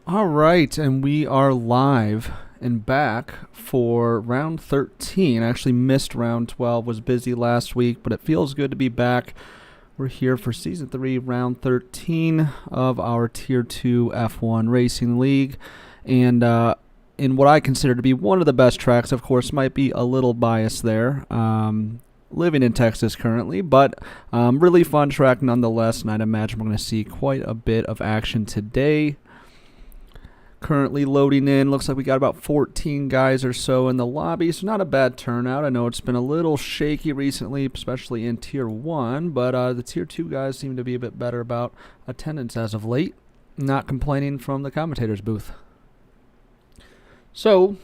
All right, and we are live and back for round 13. I actually missed round 12, was busy last week, but it feels good to be back. We're here for Season 3, Round 13 of our Tier 2 F1 Racing League. And in what I consider to be one of the best tracks, of course, might be a little biased there. Living in Texas currently, but really fun track nonetheless, and I'd imagine we're going to see quite a bit of action today. Currently loading in. Looks like we got about 14 guys or so in the lobby, so not a bad turnout. I know it's been a little shaky recently, especially in Tier 1, but the Tier 2 guys seem to be a bit better about attendance as of late. Not complaining from the commentator's booth. So,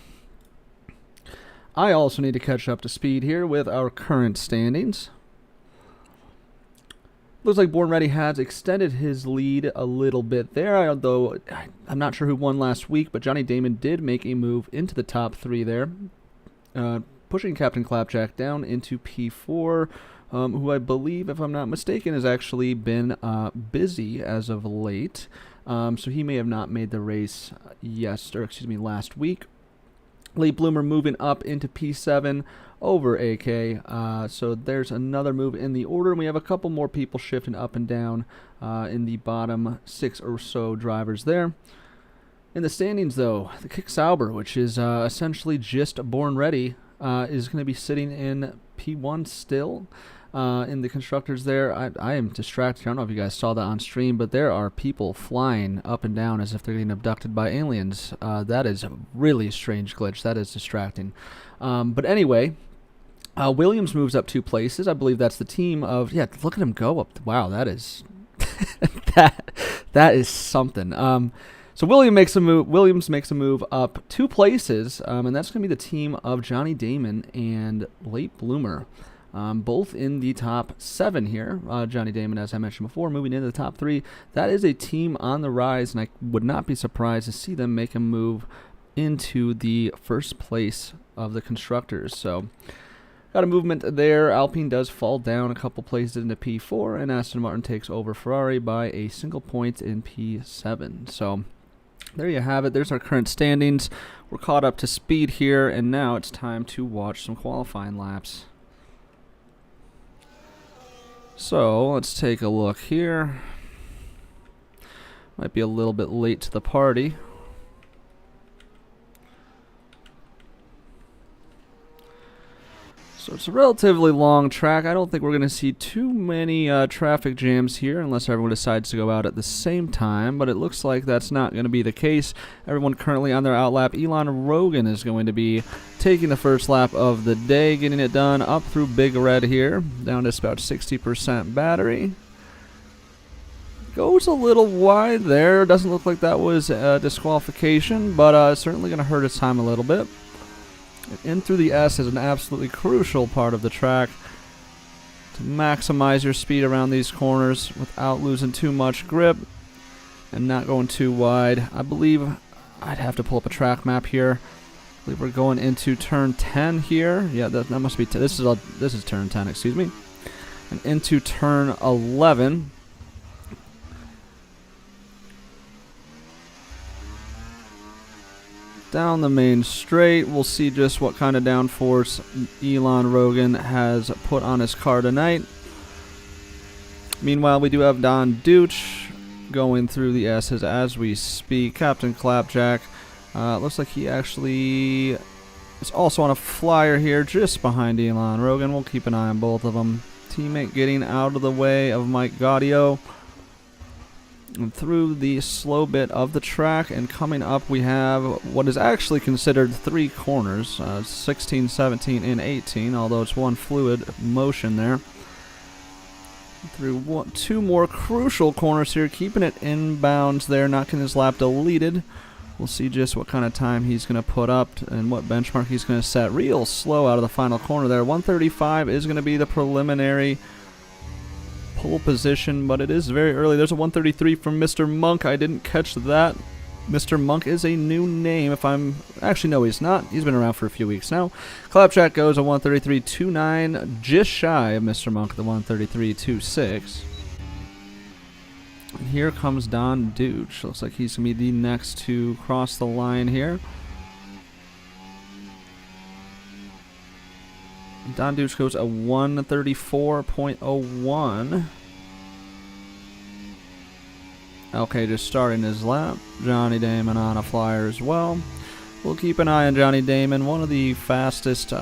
I also need to catch up to speed here with our current standings. Looks like Born Ready has extended his lead a little bit there, although I'm not sure who won last week, but Johnny Damon did make a move into the top 3 there, pushing Captain Clapjack down into P4, who I believe, if I'm not mistaken, has actually been busy as of late, so he may have not made the race last week. Late Bloomer moving up into P7 over AK. So there's another move in the order. And we have a couple more people shifting up and down in the bottom 6 or so drivers there. In the standings, though, the Kick Sauber, which is essentially just Born Ready, is going to be sitting in P1 still. In the constructors there, I am distracted. I don't know if you guys saw that on stream, but there are people flying up and down as if they're getting abducted by aliens. That is a really strange glitch. That is distracting. But anyway, Williams moves up 2 places. I believe that's the team of... Yeah, look at him go up. Wow, that is... that is something. So Williams makes a move up 2 places, and that's going to be the team of Johnny Damon and Late Bloomer. Both in the top 7 here. Johnny Damon, as I mentioned before, moving into the top 3. That is a team on the rise, and I would not be surprised to see them make a move into the first place of the constructors. So, got a movement there. Alpine does fall down a couple places into P4, and Aston Martin takes over Ferrari by a single point in P7. So, there you have it. There's our current standings. We're caught up to speed here, and now it's time to watch some qualifying laps. So, let's take a look here. Might be a little bit late to the party. So it's a relatively long track. I don't think we're going to see too many traffic jams here unless everyone decides to go out at the same time, but it looks like that's not going to be the case. Everyone currently on their outlap. Elon Rogan is going to be taking the first lap of the day, getting it done up through Big Red here, down to about 60% battery. Goes a little wide there. Doesn't look like that was a disqualification, but certainly going to hurt his time a little bit. In through the S is an absolutely crucial part of the track to maximize your speed around these corners without losing too much grip and not going too wide. I believe I'd have to pull up a track map here. I believe we're going into turn 10 here. Yeah, that must be this is turn 10, excuse me. And into turn 11. Down the main straight, we'll see just what kind of downforce Elon Rogan has put on his car tonight. Meanwhile, we do have Don Deutsch going through the S's as we speak. Captain Clapjack looks like he actually is also on a flyer here just behind Elon Rogan. We'll keep an eye on both of them. Teammate getting out of the way of Mike Gaudio. And through the slow bit of the track, and coming up we have what is actually considered 3 corners, 16, 17, and 18, although it's one fluid motion there. Through two more crucial corners here, keeping it inbounds there, not getting his lap deleted. We'll see just what kind of time he's going to put up and what benchmark he's going to set. Real slow out of the final corner there. 135 is going to be the preliminary pole position, but it is very early. There's a 133 from Mr. Monk. I didn't catch that. Mr. Monk is a new name. Actually, no, he's not. He's been around for a few weeks now. Clapjack goes a 133.29, just shy of Mr. Monk, the 133.26. And here comes Don Duch. Looks like he's going to be the next to cross the line here. Don Duch goes a 134.01. Okay, just starting his lap. Johnny Damon on a flyer as well. We'll keep an eye on Johnny Damon, one of the fastest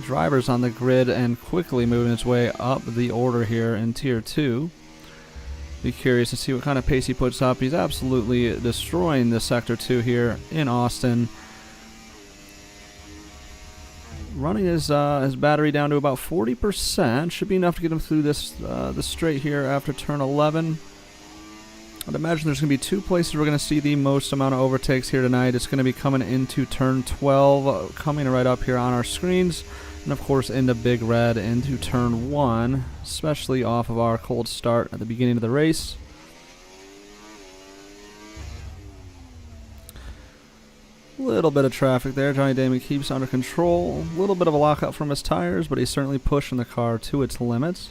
drivers on the grid, and quickly moving his way up the order here in Tier 2. Be curious to see what kind of pace he puts up. He's absolutely destroying the Sector 2 here in Austin. Running his battery down to about 40%. Should be enough to get him through this straight here after turn 11. I'd imagine there's going to be two places we're going to see the most amount of overtakes here tonight. It's going to be coming into turn 12, coming right up here on our screens. And of course into Big Red into turn 1, especially off of our cold start at the beginning of the race. Little bit of traffic there. Johnny Damon keeps under control. A little bit of a lockout from his tires, but he's certainly pushing the car to its limits.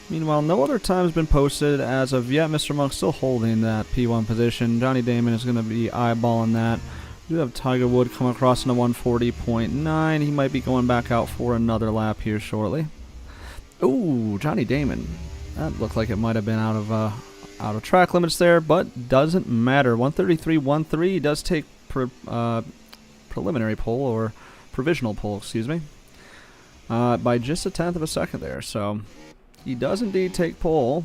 Meanwhile, no other time has been posted as of yet. Mr. Monk still holding that P1 position. Johnny Damon is going to be eyeballing that. We do have Tiger Wood come across in a 140.9. He might be going back out for another lap here shortly. Ooh, Johnny Damon. That looked like it might have been out of track limits there, but doesn't matter. 133.13 does take preliminary pole, or provisional pole, excuse me, by just a tenth of a second there. So he does indeed take pole,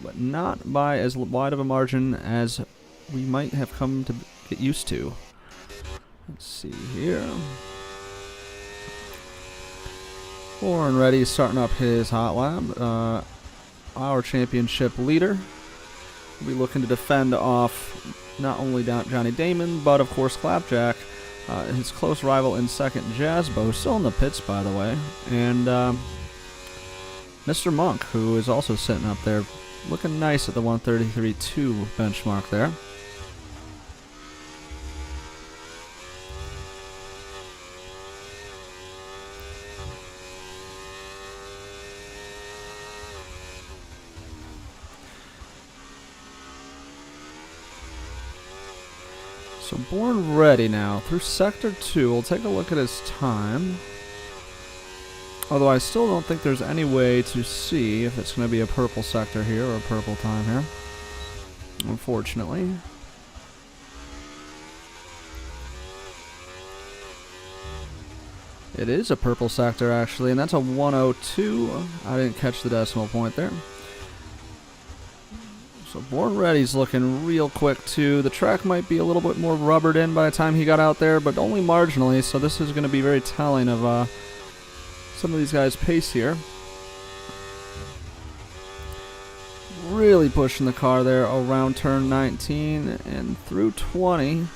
but not by as wide of a margin as we might have come to get used to. Let's see here. Warren Reddy starting up his hot lap. Our championship leader will be looking to defend off not only Johnny Damon, but of course Clapjack, his close rival in second, Jazzbo, still in the pits by the way, and Mr. Monk, who is also sitting up there, looking nice at the 133.2 benchmark there. So Born Ready now through Sector 2. We'll take a look at his time. Although I still don't think there's any way to see if it's going to be a purple sector here or a purple time here, unfortunately. It is a purple sector actually, and that's a 102. I didn't catch the decimal point there. So Born Ready's looking real quick too. The track might be a little bit more rubbered in by the time he got out there, but only marginally, so this is going to be very telling of some of these guys' pace here. Really pushing the car there around turn 19 and through 20.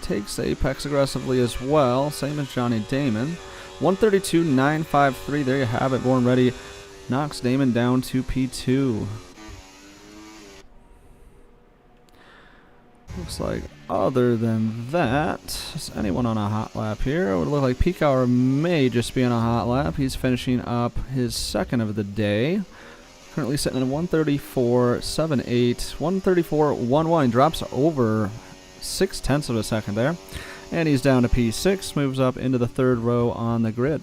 Takes Apex aggressively as well, same as Johnny Damon. 132.953, there you have it. Born Ready knocks Damon down to P2. Looks like other than that, is anyone on a hot lap here? It would look like Peak Hour may just be on a hot lap. He's finishing up his second of the day. Currently sitting at 134.78, 134.11. Drops over 0.6 of a second there. And he's down to P6, moves up into the third row on the grid.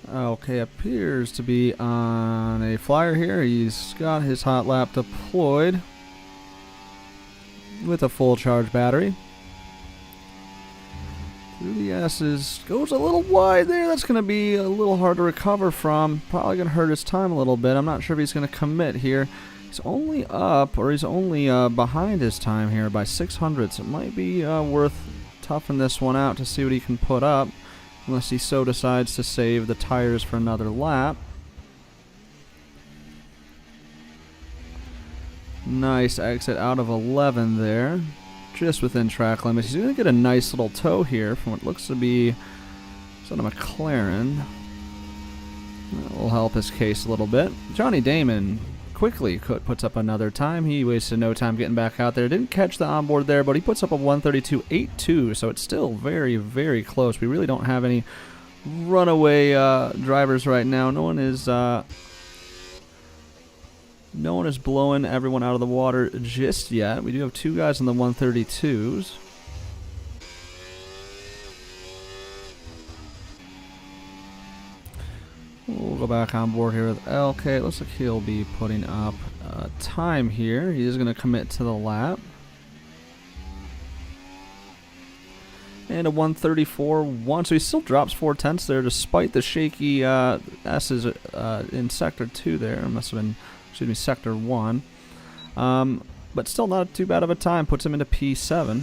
Okay, appears to be on a flyer here. He's got his hot lap deployed with a full charge battery. Through the S's, goes a little wide there. That's going to be a little hard to recover from. Probably going to hurt his time a little bit. I'm not sure if he's going to commit here. He's only up, or he's only behind his time here by 600, so it might be worth toughing this one out to see what he can put up, unless he so decides to save the tires for another lap. Nice exit out of 11 there, just within track limits. He's going to get a nice little tow here from what looks to be a McLaren. That will help his case a little bit. Johnny Damon quickly puts up another time. He wasted no time getting back out there. Didn't catch the onboard there, but he puts up a 132.82, so it's still very, very close. We really don't have any runaway drivers right now. No one is blowing everyone out of the water just yet. We do have two guys in the 132s. We'll go back on board here with LK. Looks like he'll be putting up time here. He is going to commit to the lap. And a 134.1. So he still drops 4/10 there despite the shaky S's in Sector 2 there. It must have been, excuse me, Sector 1. But still not too bad of a time. Puts him into P7.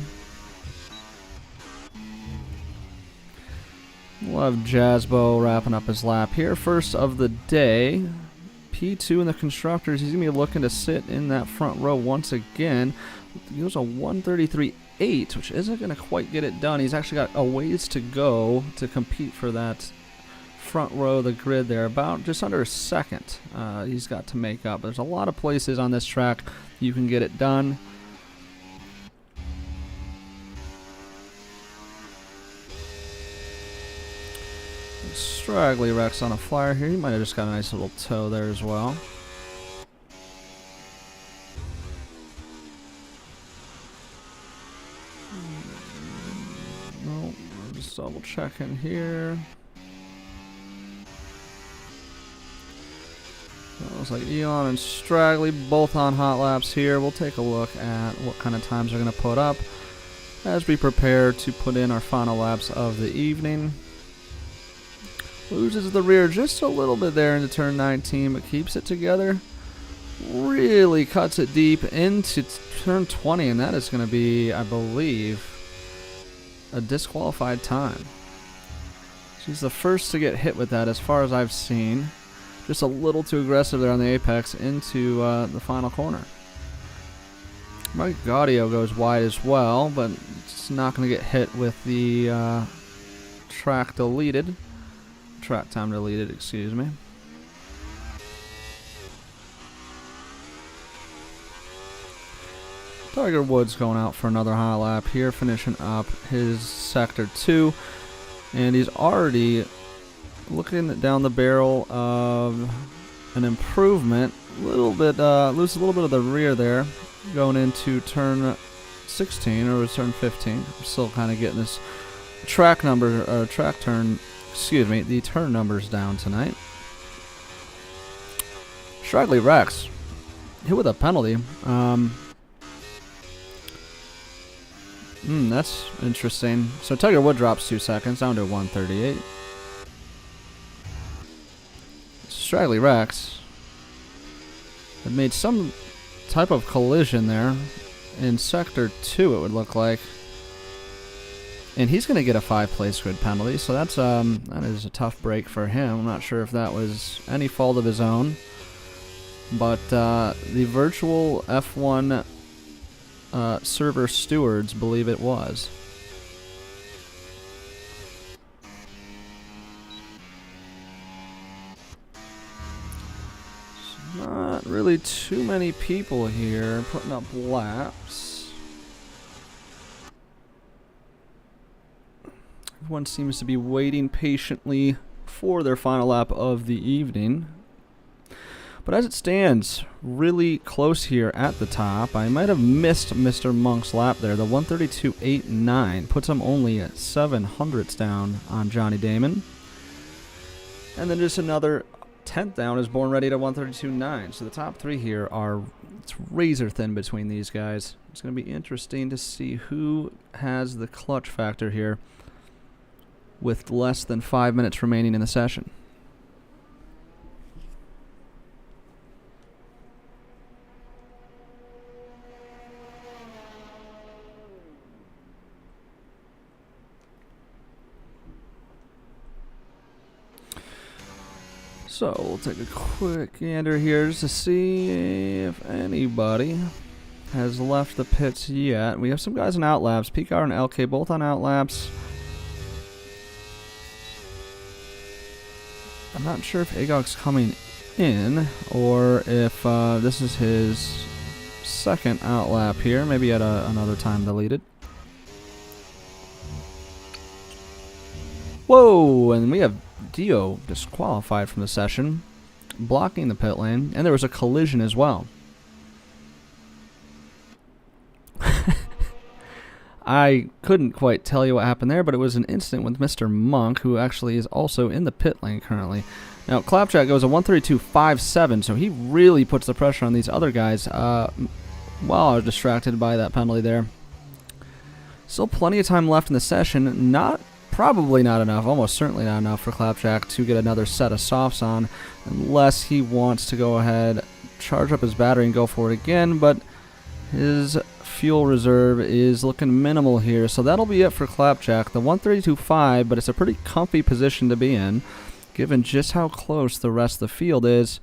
We'll have Jazbo wrapping up his lap here. First of the day. P2 in the Constructors. He's going to be looking to sit in that front row once again. He goes a 133.8, which isn't going to quite get it done. He's actually got a ways to go to compete for that front row of the grid there. About just under a second he's got to make up. There's a lot of places on this track you can get it done. Straggly Rex on a flyer here. He might have just got a nice little tow there as well. No, just double checking here. That looks like Elon and Straggly both on hot laps here. We'll take a look at what kind of times they're going to put up as we prepare to put in our final laps of the evening. Loses the rear just a little bit there into turn 19, but keeps it together. Really cuts it deep into turn 20, and that is going to be, I believe, a disqualified time. She's the first to get hit with that as far as I've seen. Just a little too aggressive there on the apex into the final corner. Mike Gaudio goes wide as well, but it's not going to get hit with the track deleted. Track time deleted, excuse me. Tiger Woods going out for another high lap here, finishing up his Sector 2. And he's already looking down the barrel of an improvement. A little bit, loses a little bit of the rear there, going into turn 16, or was turn 15. I'm still kind of getting this track number, track turn, excuse me, the turn numbers down tonight. Straggly Rex hit with a penalty. That's interesting. So Tiger Woods drops 2 seconds down to 138. Straggly Rex had made some type of collision there in Sector 2, it would look like. And he's going to get a 5-place grid penalty, so that's that is a tough break for him. I'm not sure if that was any fault of his own, but the virtual F1 server stewards believe it was. Not really too many people here putting up laps. Everyone seems to be waiting patiently for their final lap of the evening. But as it stands, really close here at the top. I might have missed Mr. Monk's lap there. The 132.89 puts him only at 700ths down on Johnny Damon. And then just another 10th down is Born Ready to 132.9. So the top three here are, it's razor thin between these guys. It's going to be interesting to see who has the clutch factor here with less than 5 minutes remaining in the session. So we'll take a quick gander here just to see if anybody has left the pits yet. We have some guys on outlaps. Picard and LK both on outlaps. I'm not sure if Agog's coming in or if this is his second outlap here. Maybe at another time deleted. Whoa! And we have Dio disqualified from the session, blocking the pit lane, and there was a collision as well. I couldn't quite tell you what happened there, but it was an incident with Mr. Monk, who actually is also in the pit lane currently. Now, Claptrap goes a 132.57, so he really puts the pressure on these other guys. While I was distracted by that penalty there. Still plenty of time left in the session. Probably not enough, almost certainly not enough for Clapjack to get another set of softs on, unless he wants to go ahead, charge up his battery and go for it again, but his fuel reserve is looking minimal here, so that'll be it for Clapjack. The 132.5, but it's a pretty comfy position to be in, given just how close the rest of the field is,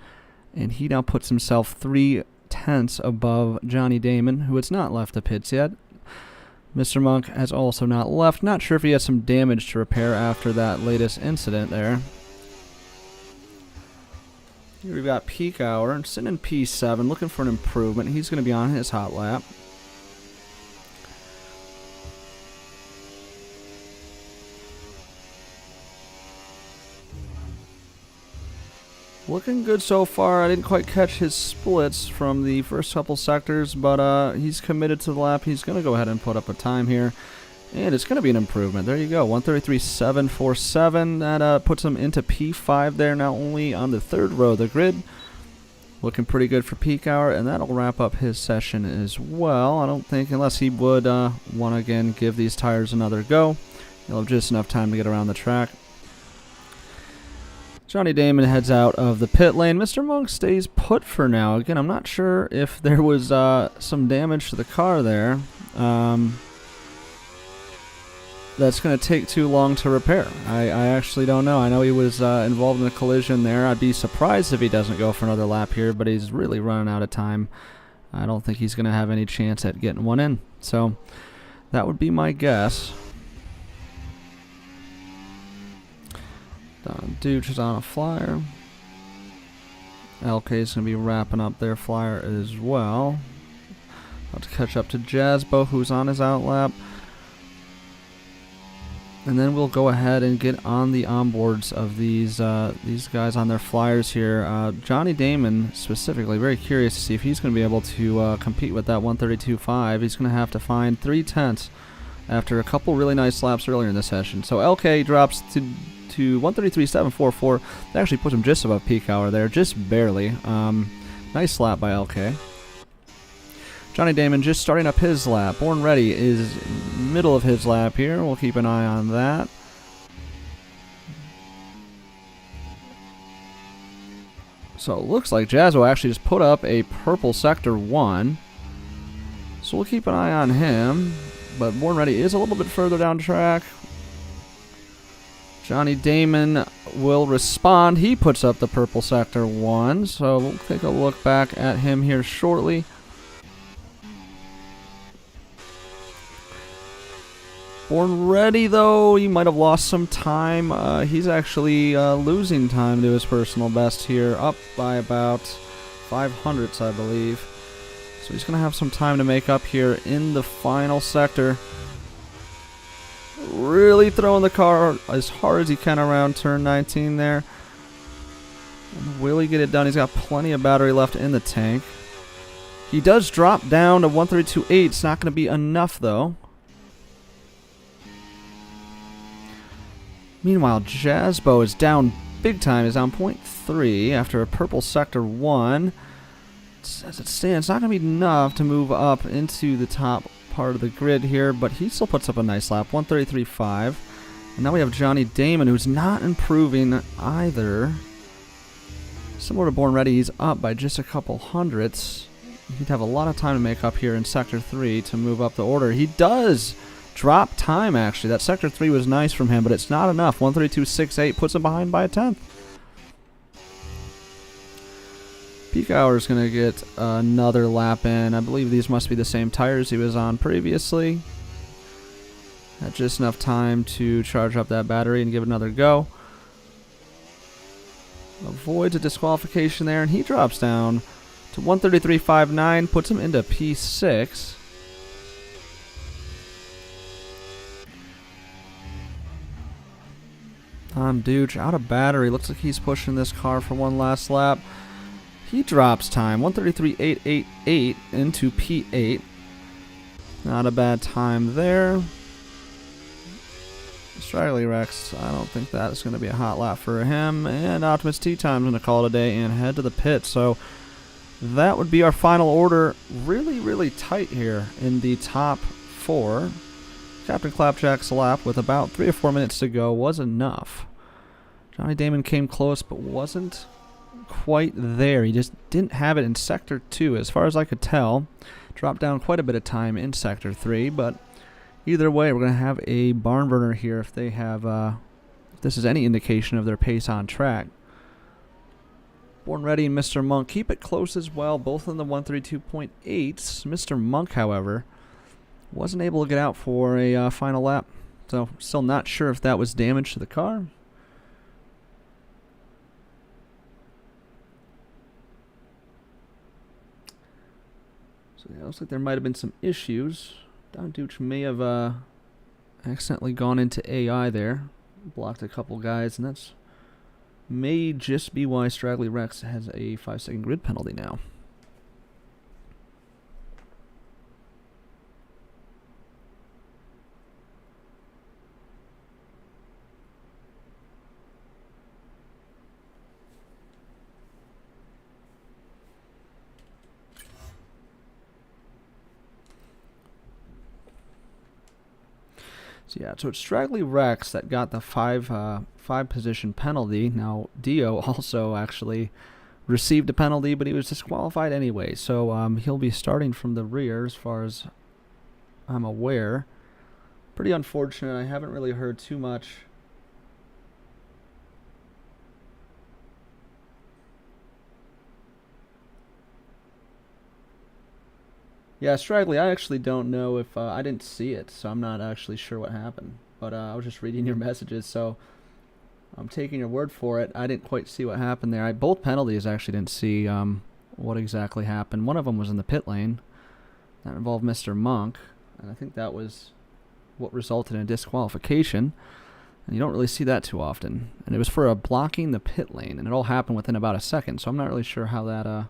and he now puts himself 0.3 above Johnny Damon, who has not left the pits yet. Mr. Monk has also not left. Not sure if he has some damage to repair after that latest incident there. Here we've got Peak Hour sitting in P7, looking for an improvement. He's going to be on his hot lap. Looking good so far. I didn't quite catch his splits from the first couple sectors, but he's committed to the lap. He's going to go ahead and put up a time here, and it's going to be an improvement. There you go, 133.747. That puts him into P5 there, now only on the third row of the grid. Looking pretty good for Peak Hour, and that'll wrap up his session as well. I don't think, unless he would want to again give these tires another go, he'll have just enough time to get around the track. Johnny Damon heads out of the pit lane. Mr. Monk stays put for now. Again, I'm not sure if there was some damage to the car there. That's going to take too long to repair. I actually don't know. I know he was involved in a collision there. I'd be surprised if he doesn't go for another lap here, but he's really running out of time. I don't think he's going to have any chance at getting one in. So that would be my guess. Dooch is on a flyer. LK is going to be wrapping up their flyer as well. About to catch up to Jazbo, who's on his outlap. And then we'll go ahead and get on the onboards of these guys on their flyers here. Johnny Damon specifically, very curious to see if he's going to be able to compete with that 132.5. He's going to have to find 0.3 after a couple really nice laps earlier in the session. So LK drops to 133.744. That actually puts him just above Peak Hour there, just barely. Nice lap by LK. Johnny Damon just starting up his lap. Born Ready is middle of his lap here. We'll keep an eye on that. So it looks like Jazzo actually just put up a purple Sector 1. So we'll keep an eye on him. But Born Ready is a little bit further down track. Johnny Damon will respond. He puts up the purple Sector 1. So we'll take a look back at him here shortly. Born Ready, though, he might have lost some time. He's actually losing time to his personal best here, up by about 500ths, I believe. So he's going to have some time to make up here in the final sector. Really throwing the car as hard as he can around turn 19 there. And will he get it done? He's got plenty of battery left in the tank. He does drop down to 132.8. It's not going to be enough, though. Meanwhile, Jazbo is down big time. He's down 0.3 after a purple Sector 1. As it stands, it's not going to be enough to move up into the top part of the grid here, but he still puts up a nice lap, 133.5. And now we have Johnny Damon, who's not improving either. Similar to Born Ready, he's up by just a couple hundredths. He'd have a lot of time to make up here in Sector 3 to move up the order. He does drop time, actually. That Sector 3 was nice from him, but it's not enough. 132.68 puts him behind by a tenth. Peak Hour is going to get another lap in. I believe these must be the same tires he was on previously. Had just enough time to charge up that battery and give it another go. Avoids a disqualification there, and he drops down to 133.59, puts him into P6. Tom Duch out of battery. Looks like he's pushing this car for one last lap. He drops time, 133.888 into P8. Not a bad time there. Straggly Rex, I don't think that's going to be a hot lap for him. And Optimus Tea Time's going to call it a day and head to the pit. So that would be our final order. Really, really tight here in the top 4. Captain Clapjack's lap with about 3 or 4 minutes to go was enough. Johnny Damon came close but wasn't quite there. He just didn't have it in Sector 2 as far as I could tell. Dropped down quite a bit of time in Sector 3, but either way, we're going to have a barn burner here if they have, if this is any indication of their pace on track. Born Ready and Mr. Monk keep it close as well, both in the 132.8s. Mr. Monk, however, wasn't able to get out for a final lap, so still not sure if that was damage to the car. So yeah, it looks like there might have been some issues. Don Duch may have accidentally gone into AI there, blocked a couple guys, and that's may just be why Straggly Rex has a 5-second grid penalty now. So yeah, so it's Straggly Rex that got the five position penalty. Now Dio also actually received a penalty, but he was disqualified anyway. So he'll be starting from the rear, as far as I'm aware. Pretty unfortunate. I haven't really heard too much. Yeah, Straggly, I actually don't know if, I didn't see it, so I'm not actually sure what happened. But I was just reading your messages, so I'm taking your word for it. I didn't quite see what happened there. Both penalties I actually didn't see what exactly happened. One of them was in the pit lane. That involved Mr. Monk, and I think that was what resulted in a disqualification. And you don't really see that too often. And it was for blocking the pit lane, and it all happened within about a second, so I'm not really sure how that...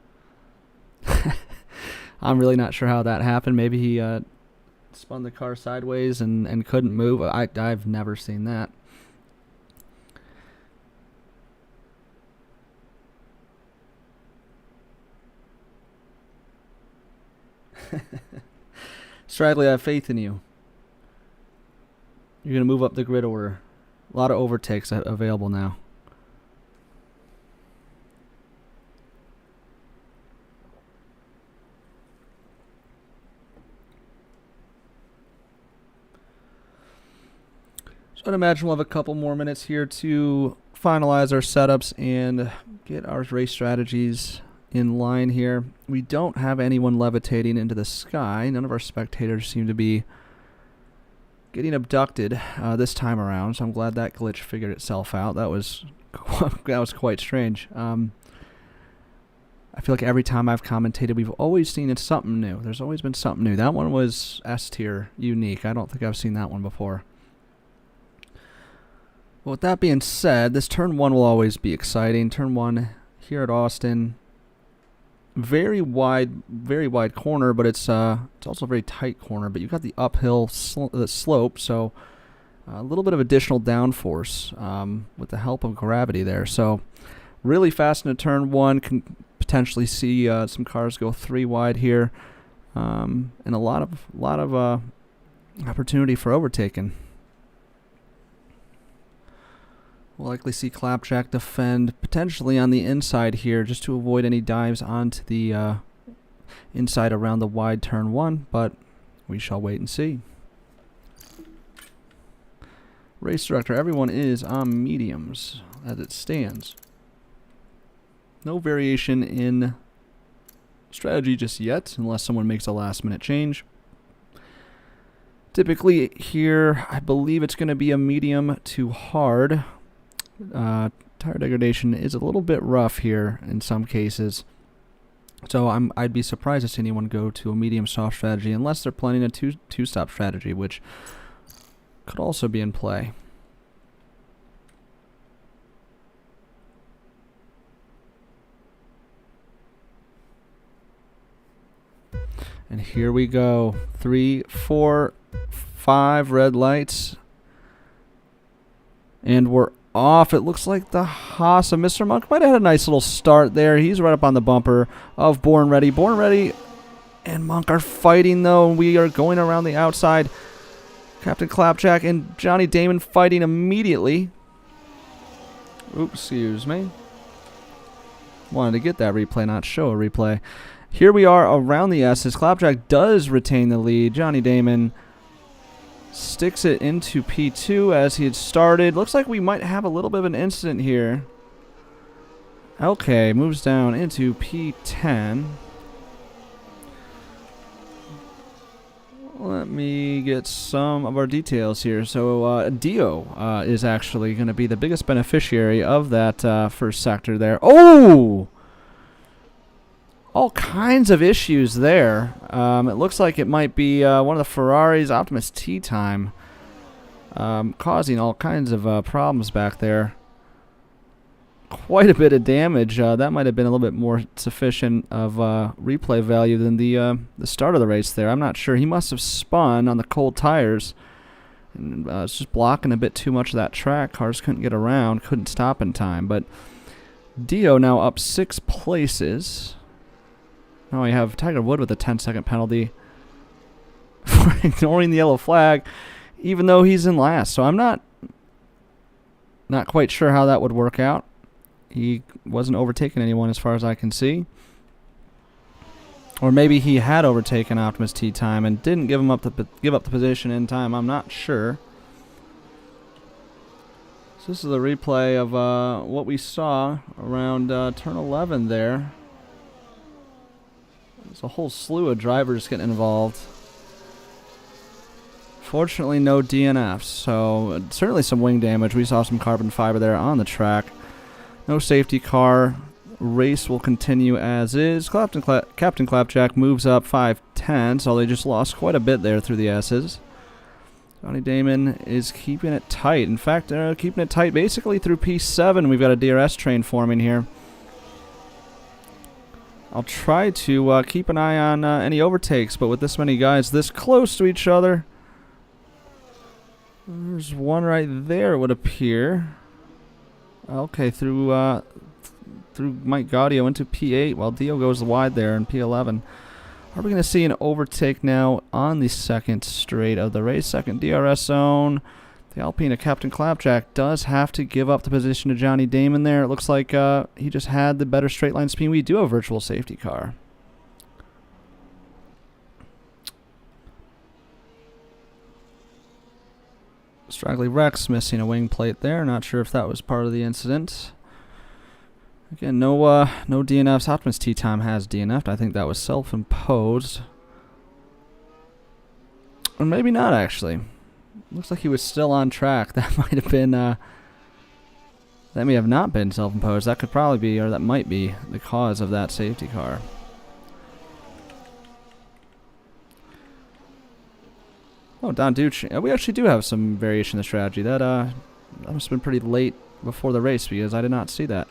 I'm really not sure how that happened. Maybe he spun the car sideways and couldn't move. I've never seen that. Straggly, I have faith in you. You're going to move up the grid order. A lot of overtakes available now. So I'd imagine we'll have a couple more minutes here to finalize our setups and get our race strategies in line here. We don't have anyone levitating into the sky. None of our spectators seem to be getting abducted this time around, so I'm glad that glitch figured itself out. That was quite strange. I feel like every time I've commentated, we've always seen it's something new. There's always been something new. That one was S tier unique. I don't think I've seen that one before. Well, with that being said, this turn 1 will always be exciting. Turn 1 here at Austin, very wide corner, but it's also a very tight corner. But you've got the uphill slope, so a little bit of additional downforce with the help of gravity there. So really fast into turn 1. Can potentially see some cars go 3 wide here, and a lot of opportunity for overtaking. We'll likely see Clapjack defend potentially on the inside here just to avoid any dives onto the inside around the wide turn 1, but we shall wait and see. Race director, everyone is on mediums as it stands. No variation in strategy just yet, unless someone makes a last-minute change. Typically here, I believe it's going to be a medium to hard. Tire degradation is a little bit rough here in some cases. So I'd be surprised to see anyone go to a medium soft strategy unless they're planning a two-stop strategy, which could also be in play. And here we go. 3, 4, 5 red lights. And we're off. It looks like the Haas of Mr. Monk might have had a nice little start there. He's right up on the bumper of Born Ready. Born Ready and Monk are fighting, though. We are going around the outside. Captain Clapjack and Johnny Damon fighting immediately. Oops, excuse me. Wanted to get that replay, not show a replay. Here we are around the S's. Clapjack does retain the lead. Johnny Damon sticks it into P2 as he had started. Looks like we might have a little bit of an incident here. Okay, moves down into P10. Let me get some of our details here. So Dio is actually going to be the biggest beneficiary of that first sector there. Oh! All kinds of issues there. It looks like it might be one of the Ferraris, Optimus Tea Time, causing all kinds of problems back there. Quite a bit of damage. That might have been a little bit more sufficient of replay value than the start of the race there. I'm not sure. He must have spun on the cold tires. And, it's just blocking a bit too much of that track. Cars couldn't get around, couldn't stop in time. But Dio now up 6 places. Now we have Tiger Wood with a 10-second penalty for ignoring the yellow flag, even though he's in last. So I'm not quite sure how that would work out. He wasn't overtaking anyone as far as I can see. Or maybe he had overtaken Optimus Tea Time and didn't give up the position in time. I'm not sure. So this is a replay of what we saw around turn 11 there. There's a whole slew of drivers getting involved. Fortunately, no DNFs, so certainly some wing damage. We saw some carbon fiber there on the track. No safety car. Race will continue as is. Captain Clapjack moves up 5-10, so they just lost quite a bit there through the S's. Johnny Damon is keeping it tight. In fact, keeping it tight basically through P7. We've got a DRS train forming here. I'll try to keep an eye on any overtakes, but with this many guys this close to each other, there's one right there, it would appear. Okay, through Mike Gaudio into P8, while Dio goes wide there in P11. Are we going to see an overtake now on the second straight of the race? Second DRS zone. The Alpine of Captain Clapjack does have to give up the position to Johnny Damon there. It looks like he just had the better straight line speed. We do have a virtual safety car. Straggly Rex missing a wing plate there. Not sure if that was part of the incident. Again, no DNFs. Optimus Tea Time has DNF'd. I think that was self-imposed. Or maybe not, actually. Looks like he was still on track. That might have been, that may have not been self-imposed. That could probably be, or that might be, the cause of that safety car. Oh, Don Ducci. We actually do have some variation in the strategy. That must have been pretty late before the race because I did not see that.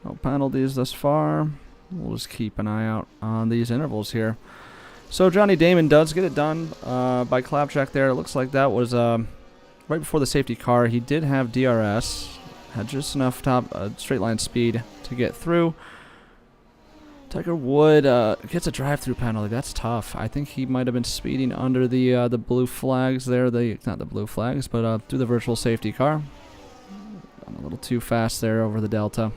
No penalties thus far. We'll just keep an eye out on these intervals here. So Johnny Damon does get it done by Clapjack there. It looks like that was right before the safety car. He did have DRS. Had just enough straight line speed to get through. Tiger Wood gets a drive-through penalty. That's tough. I think he might have been speeding under the blue flags there. Not the blue flags, but through the virtual safety car. Gone a little too fast there over the Delta.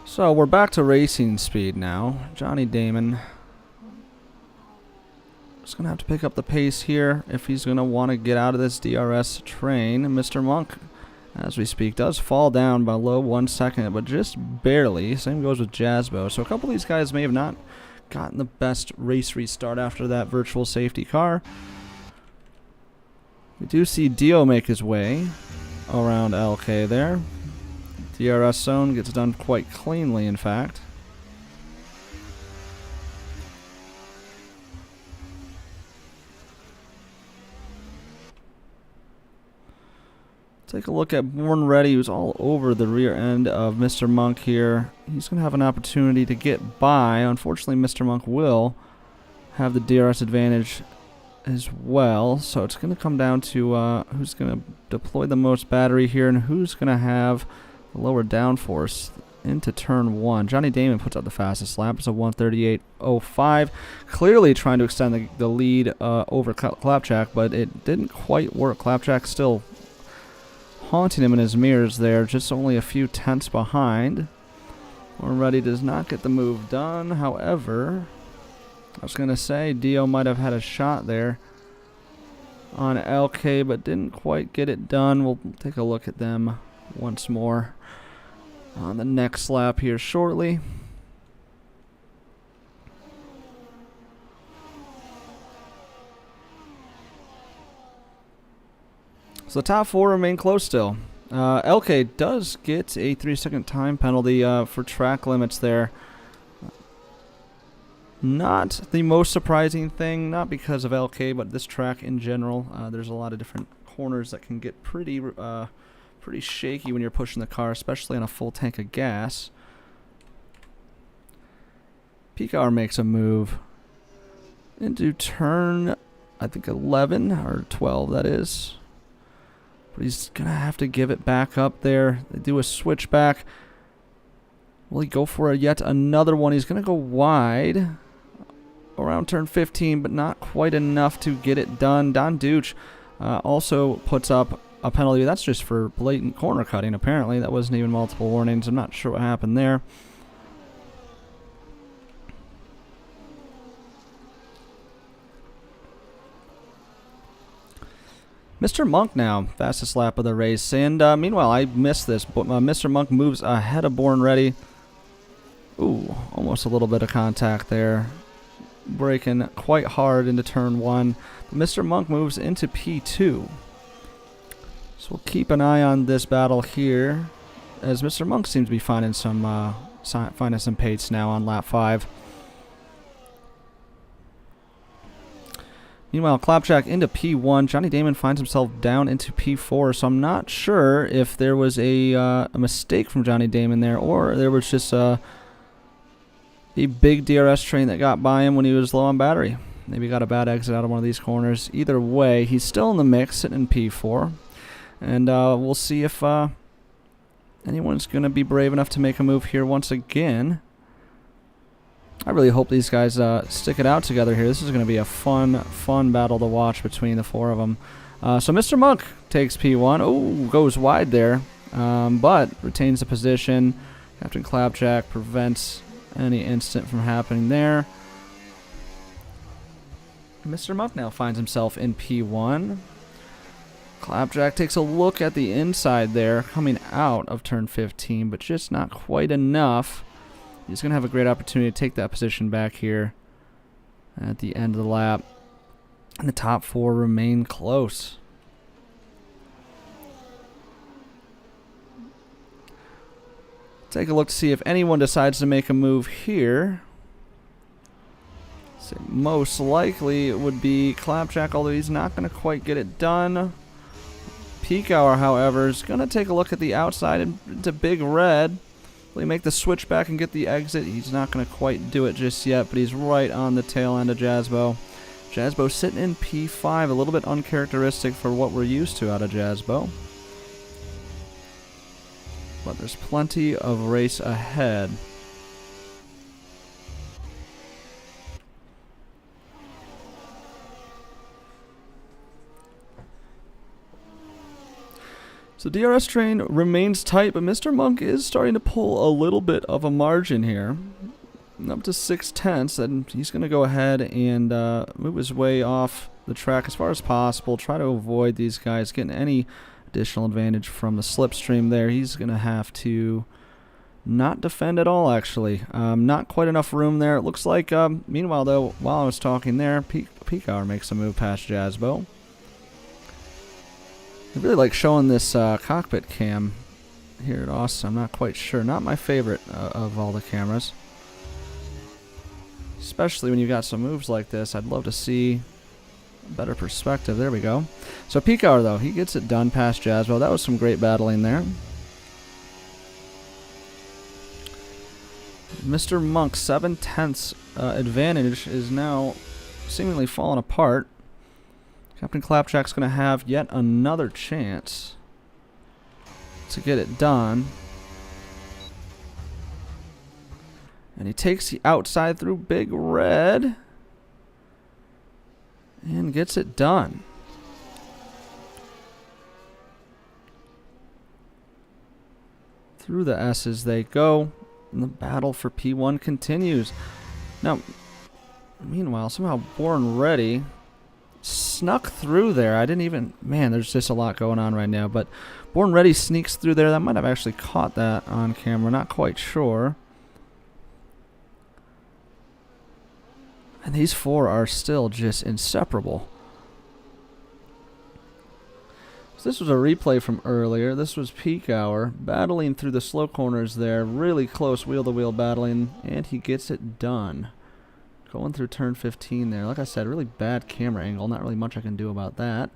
So we're back to racing speed now. Johnny Damon is going to have to pick up the pace here if he's going to want to get out of this DRS train. Mr. Monk as we speak. Does fall down by low 1 second, but just barely. Same goes with Jazbo. So a couple of these guys may have not gotten the best race restart after that virtual safety car. We do see Dio make his way around LK there. DRS zone gets done quite cleanly, in fact. Take a look at Born Ready, who's all over the rear end of Mr. Monk here. He's going to have an opportunity to get by. Unfortunately, Mr. Monk will have the DRS advantage as well. So it's going to come down to who's going to deploy the most battery here and who's going to have the lower downforce into turn 1. Johnny Damon puts out the fastest lap. It's a 1:38.05. Clearly trying to extend the lead over Clapjack, but it didn't quite work. Clapjack still haunting him in his mirrors there, just only a few tenths behind. Born Ready does not get the move done. However, I was going to say Dio might have had a shot there on LK, but didn't quite get it done. We'll take a look at them once more on the next lap here shortly. So the top 4 remain close still. LK does get a 3-second time penalty for track limits there. Not the most surprising thing, not because of LK, but this track in general. There's a lot of different corners that can get pretty shaky when you're pushing the car, especially on a full tank of gas. Picard makes a move into turn, I think 11 or 12 that is. But he's going to have to give it back up there. They do a switchback. Will he go for yet another one? He's going to go wide around turn 15, but not quite enough to get it done. Don Duch also puts up a penalty. That's just for blatant corner cutting, apparently. That wasn't even multiple warnings. I'm not sure what happened there. Mr. Monk now, fastest lap of the race. And meanwhile, I missed this, but Mr. Monk moves ahead of Born Ready. Ooh, almost a little bit of contact there. Braking quite hard into turn 1. But Mr. Monk moves into P2. So we'll keep an eye on this battle here, as Mr. Monk seems to be finding some pace now on lap 5. Meanwhile, Clapjack into P1. Johnny Damon finds himself down into P4, so I'm not sure if there was a mistake from Johnny Damon there, or there was just a big DRS train that got by him when he was low on battery. Maybe got a bad exit out of one of these corners. Either way, he's still in the mix, sitting in P4. And we'll see if anyone's going to be brave enough to make a move here once again. I really hope these guys stick it out together here. This is going to be a fun battle to watch between the 4 of them. So Mr. Monk takes P1. Oh, goes wide there, but retains the position. Captain Clapjack prevents any incident from happening there. Mr. Monk now finds himself in P1. Clapjack takes a look at the inside there, coming out of turn 15, but just not quite enough. He's going to have a great opportunity to take that position back here at the end of the lap. And the top 4 remain close. Take a look to see if anyone decides to make a move here. So most likely it would be Clapjack, although he's not going to quite get it done. Peak Hour, however, is going to take a look at the outside into Big Red. Will he make the switch back and get the exit? He's not going to quite do it just yet, but he's right on the tail end of Jazbo. Jazbo sitting in P5, a little bit uncharacteristic for what we're used to out of Jazbo. But there's plenty of race ahead. So DRS train remains tight, but Mr. Monk is starting to pull a little bit of a margin here. Up to 6/10, and he's going to go ahead and move his way off the track as far as possible. Try to avoid these guys getting any Additional advantage from the slipstream there. He's going to have to not defend at all, actually. Not quite enough room there. It looks like, meanwhile, though, while I was talking there, Peak Hour makes a move past Jazbo. I really like showing this cockpit cam here at Austin. I'm not quite sure. Not my favorite of all the cameras. Especially when you've got some moves like this. I'd love to see a better perspective. There we go. So Peak Hour, though, he gets it done past Jazbo. That was some great battling there. Mr. Monk's 7/10 advantage is now seemingly falling apart. Captain Clapjack's going to have yet another chance to get it done. And he takes the outside through Big Red and gets it done. Through the S's they go, and the battle for P1 continues. Now, meanwhile, somehow Born Ready snuck through there. I didn't even... Man, there's just a lot going on right now. But Born Ready sneaks through there. That might have actually caught that on camera. Not quite sure. And these four are still just inseparable. So this was a replay from earlier. This was Peak Hour battling through the slow corners there. Really close wheel-to-wheel battling. And he gets it done. Going through turn 15 there. Like I said, really bad camera angle. Not really much I can do about that.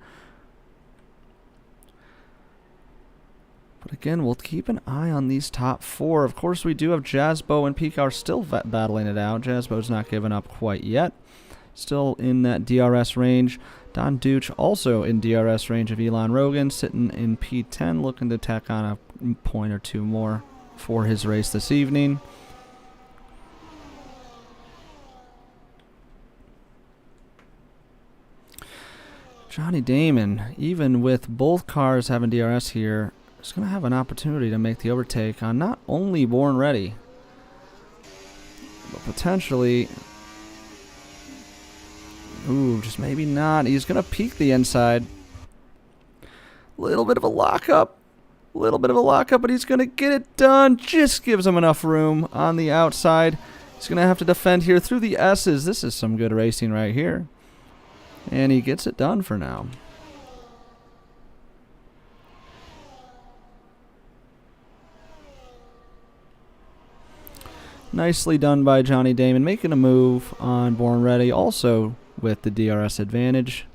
But again, we'll keep an eye on these top four. Of course, we do have Jazbo and Peak Hour still battling it out. Jazbo's not giving up quite yet. Still in that DRS range. Don Duch also in DRS range of Elon Rogan. Sitting in P10, looking to tack on a point or two more for his race this evening. Johnny Damon, even with both cars having DRS here, is going to have an opportunity to make the overtake on not only Born Ready, but potentially... Ooh, just maybe not. He's going to peek the inside. Little bit of a lockup. But he's going to get it done. Just gives him enough room on the outside. He's going to have to defend here through the S's. This is some good racing right here. And he gets it done for now. Nicely done by Johnny Damon, making a move on Born Ready, also with the DRS advantage.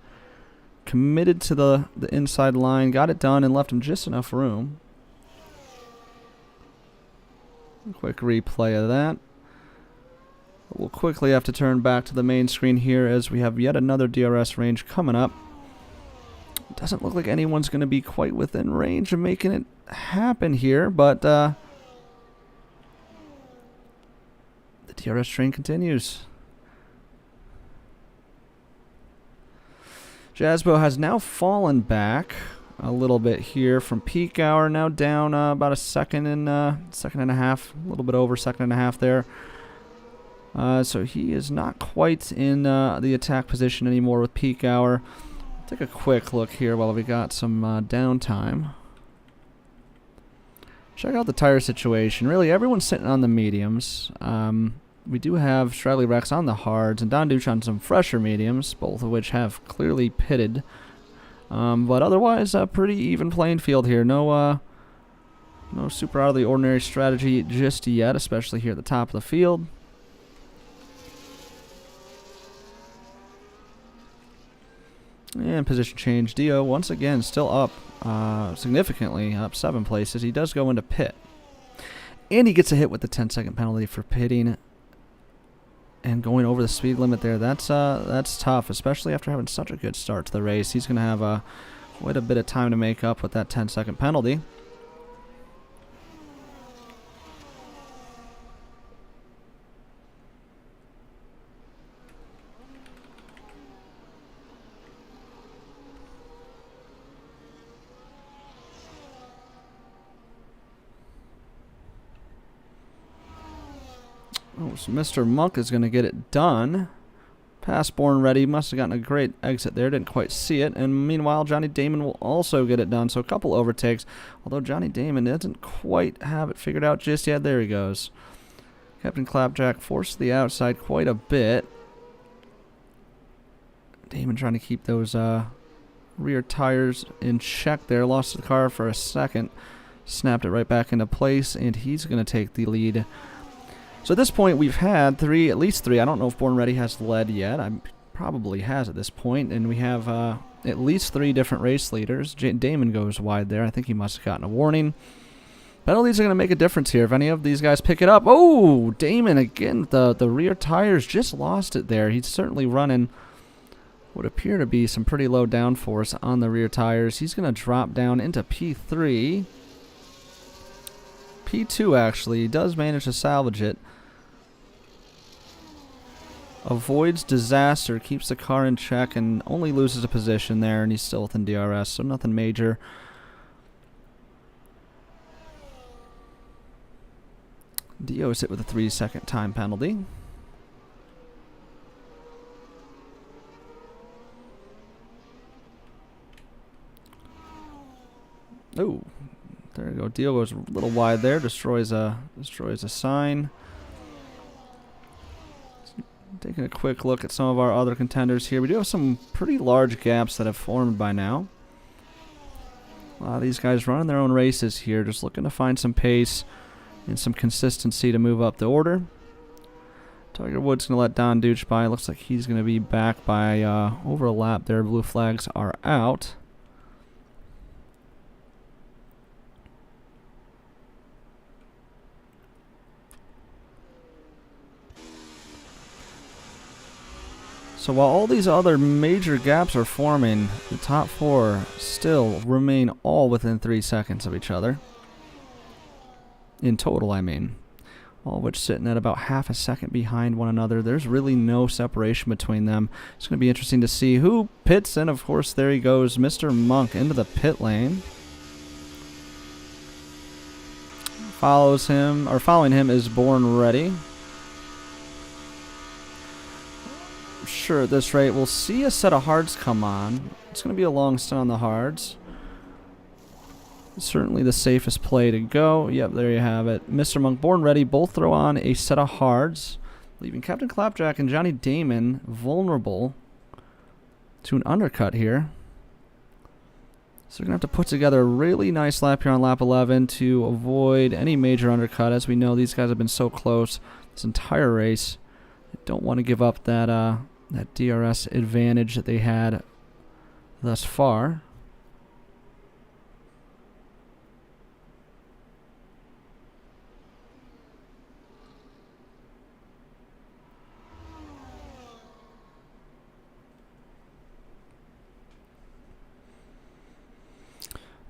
Committed to the inside line, got it done, and left him just enough room. Quick replay of that. We'll quickly have to turn back to the main screen here as we have yet another DRS range coming up. Doesn't look like anyone's going to be quite within range of making it happen here, but the DRS train continues. Jazbo has now fallen back a little bit here from Peak Hour, now down about a second and a half, a little bit over second and a half there. So he is not quite in the attack position anymore with Peak Hour. Take a quick look here while we got some downtime. Check out the tire situation. Really, everyone's sitting on the mediums. We do have Stradley Rex on the hards and Don Duch on some fresher mediums, both of which have clearly pitted. But otherwise, a pretty even playing field here. No super out of the ordinary strategy just yet, especially here at the top of the field. And position change. Dio, once again, still up significantly, up 7 places. He does go into pit. And he gets a hit with the 10-second penalty for pitting and going over the speed limit there. That's tough, especially after having such a good start to the race. He's going to have quite a bit of time to make up with that 10-second penalty. Oh, so Mr. Monk is going to get it done Past Born Ready. Must have gotten a great exit there. Didn't quite see it. And meanwhile, Johnny Damon will also get it done. So a couple overtakes. Although Johnny Damon doesn't quite have it figured out just yet. There he goes. Captain Clapjack forced the outside quite a bit. Damon trying to keep those rear tires in check there. Lost the car for a second. Snapped it right back into place. And he's going to take the lead. So at this point, we've had at least three. I don't know if Born Ready has led yet. I probably has at this point. And we have at least 3 different race leaders. Damon goes wide there. I think he must have gotten a warning. Penalties are going to make a difference here. If any of these guys pick it up. Oh, Damon again. The rear tires just lost it there. He's certainly running what appear to be some pretty low downforce on the rear tires. He's going to drop down into P3. P2 actually. He does manage to salvage it. Avoids disaster, keeps the car in check, and only loses a position there, and he's still within DRS, so nothing major. Dio is hit with a 3-second time penalty. Oh, there we go. Dio goes a little wide there, destroys a sign. Taking a quick look at some of our other contenders here. We do have some pretty large gaps that have formed by now. A lot of these guys running their own races here, just looking to find some pace and some consistency to move up the order. Tiger Woods going to let Don Duch by. Looks like he's going to be back by over a lap there. Blue flags are out. So while all these other major gaps are forming, the top 4 still remain all within 3 seconds of each other. In total, I mean. All of which sitting at about half a second behind one another. There's really no separation between them. It's going to be interesting to see who pits, and of course there he goes, Mr. Monk into the pit lane. Following him is Born Ready. Sure, at this rate, we'll see a set of hards come on. It's going to be a long stint on the hards. Certainly the safest play to go. Yep, there you have it. Mr. Monk, Born Ready, both throw on a set of hards, leaving Captain Clapjack and Johnny Damon vulnerable to an undercut here. So we're going to have to put together a really nice lap here on lap 11 to avoid any major undercut. As we know, these guys have been so close this entire race. Don't want to give up that DRS advantage that they had thus far.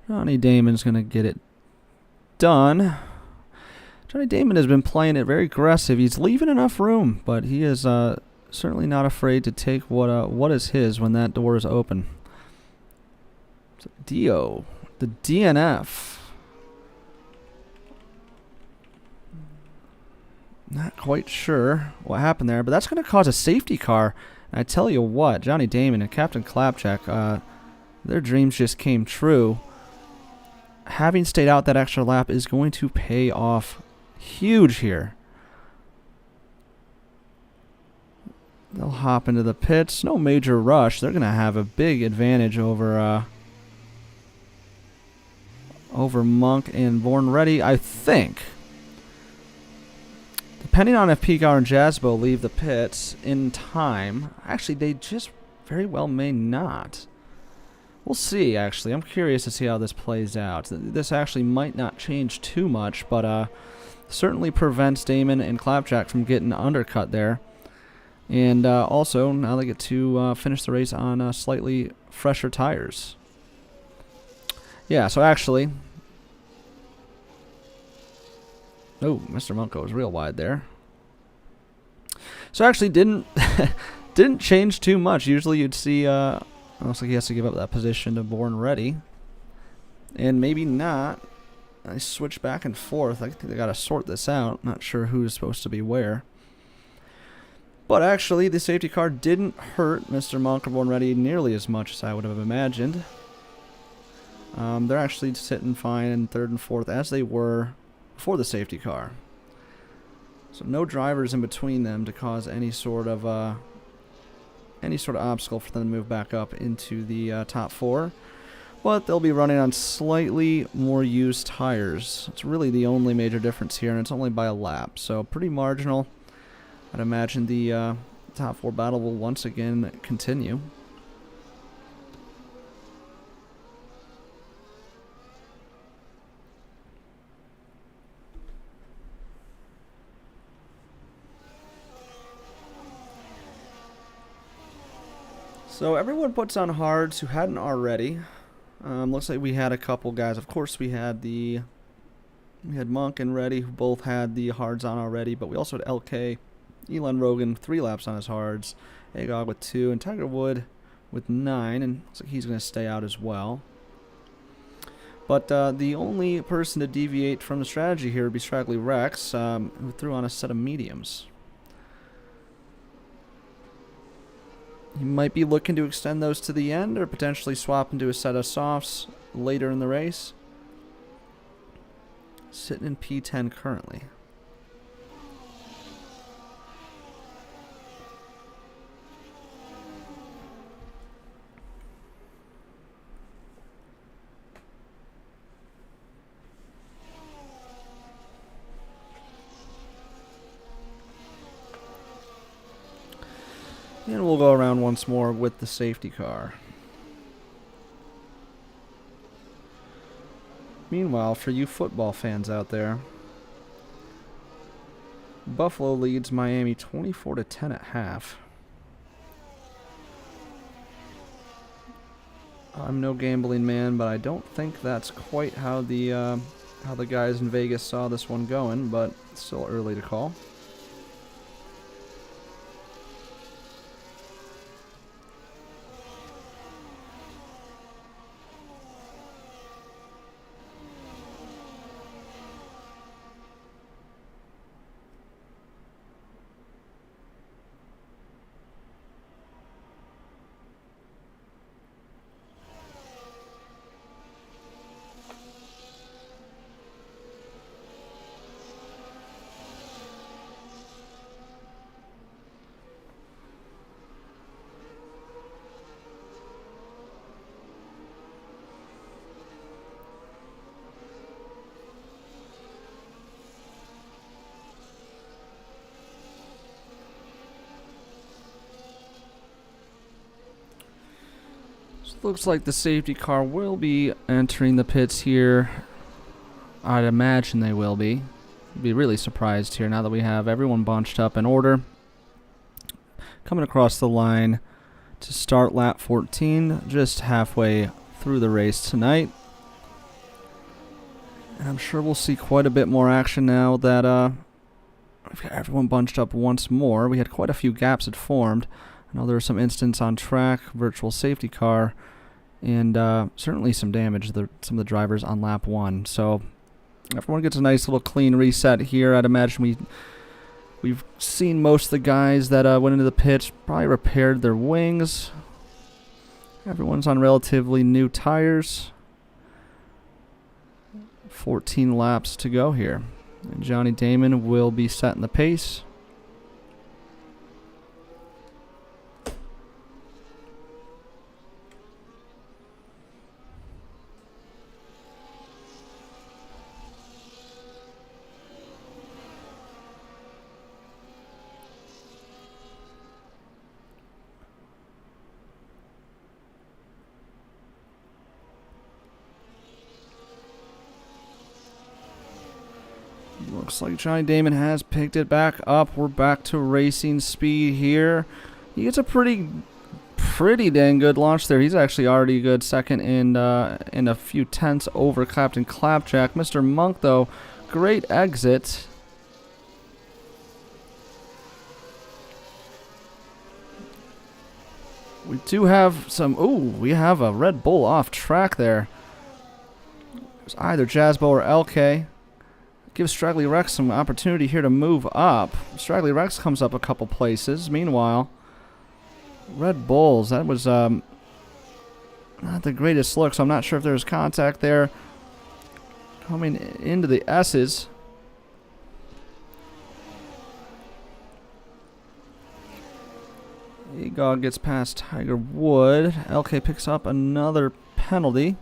Johnny Damon's going to get it done. Johnny Damon has been playing it very aggressive. He's leaving enough room, but he is certainly not afraid to take what is his when that door is open. So Dio, the DNF. Not quite sure what happened there, but that's going to cause a safety car. And I tell you what, Johnny Damon and Captain Clapjack, their dreams just came true. Having stayed out that extra lap is going to pay off huge here. They'll hop into the pits. No major rush. They're going to have a big advantage over Monk and Born Ready, I think. Depending on if Pigar and Jazbo leave the pits in time. Actually, they just very well may not. We'll see, actually. I'm curious to see how this plays out. This actually might not change too much, but certainly prevents Damon and Clapjack from getting undercut there. And also, now they get to finish the race on slightly fresher tires. Yeah, so actually... Oh, Mr. Monk goes real wide there. So actually didn't change too much. Usually you'd see... looks like he has to give up that position to Born Ready. And maybe not. I switch back and forth. I think they got to sort this out. Not sure who's supposed to be where. But actually, the safety car didn't hurt Mr. Monk or Born Ready nearly as much as I would have imagined. They're actually sitting fine in third and fourth as they were before the safety car. So no drivers in between them to cause any sort of obstacle for them to move back up into the top four. But they'll be running on slightly more used tires. It's really the only major difference here, and it's only by a lap. So pretty marginal. I'd imagine the top four battle will once again continue. So everyone puts on hards who hadn't already. Looks like we had a couple guys. Of course, we had Monk and Reddy who both had the hards on already, but we also had LK, Elon Rogan 3 laps on his hards, Agog with 2, and Tiger Wood with 9, and looks like he's going to stay out as well. But the only person to deviate from the strategy here would be Straggly Rex, who threw on a set of mediums. He might be looking to extend those to the end or potentially swap into a set of softs later in the race. Sitting in P10 currently. And we'll go around once more with the safety car. Meanwhile, for you football fans out there, Buffalo leads Miami 24-10 at half. I'm no gambling man, but I don't think that's quite how the guys in Vegas saw this one going, but it's still early to call. Looks like the safety car will be entering the pits here. I'd imagine they will be. Be really surprised here now that we have everyone bunched up in order. Coming across the line to start lap 14, just halfway through the race tonight. And I'm sure we'll see quite a bit more action now that we've got everyone bunched up once more. We had quite a few gaps had formed. I know there was some instance on track, virtual safety car, and certainly some damage to some of the drivers on lap 1. So everyone gets a nice little clean reset here. I'd imagine we've seen most of the guys that went into the pits probably repaired their wings. Everyone's on relatively new tires. 14 laps to go here. And Johnny Damon will be setting the pace. Looks like Johnny Damon has picked it back up. We're back to racing speed here. He gets a pretty dang good launch there. He's actually already a good second in a few tenths over Captain Clapjack. Mr. Monk, though, great exit. We do have some... Ooh, we have a Red Bull off track there. It's either Jazzbo or LK. gives Straggly Rex some opportunity here to move up. Straggly Rex comes up a couple places. Meanwhile, Red Bulls, that was not the greatest look, so I'm not sure if there's contact there. Coming into the S's. Agog gets past Tiger Wood. LK picks up another penalty.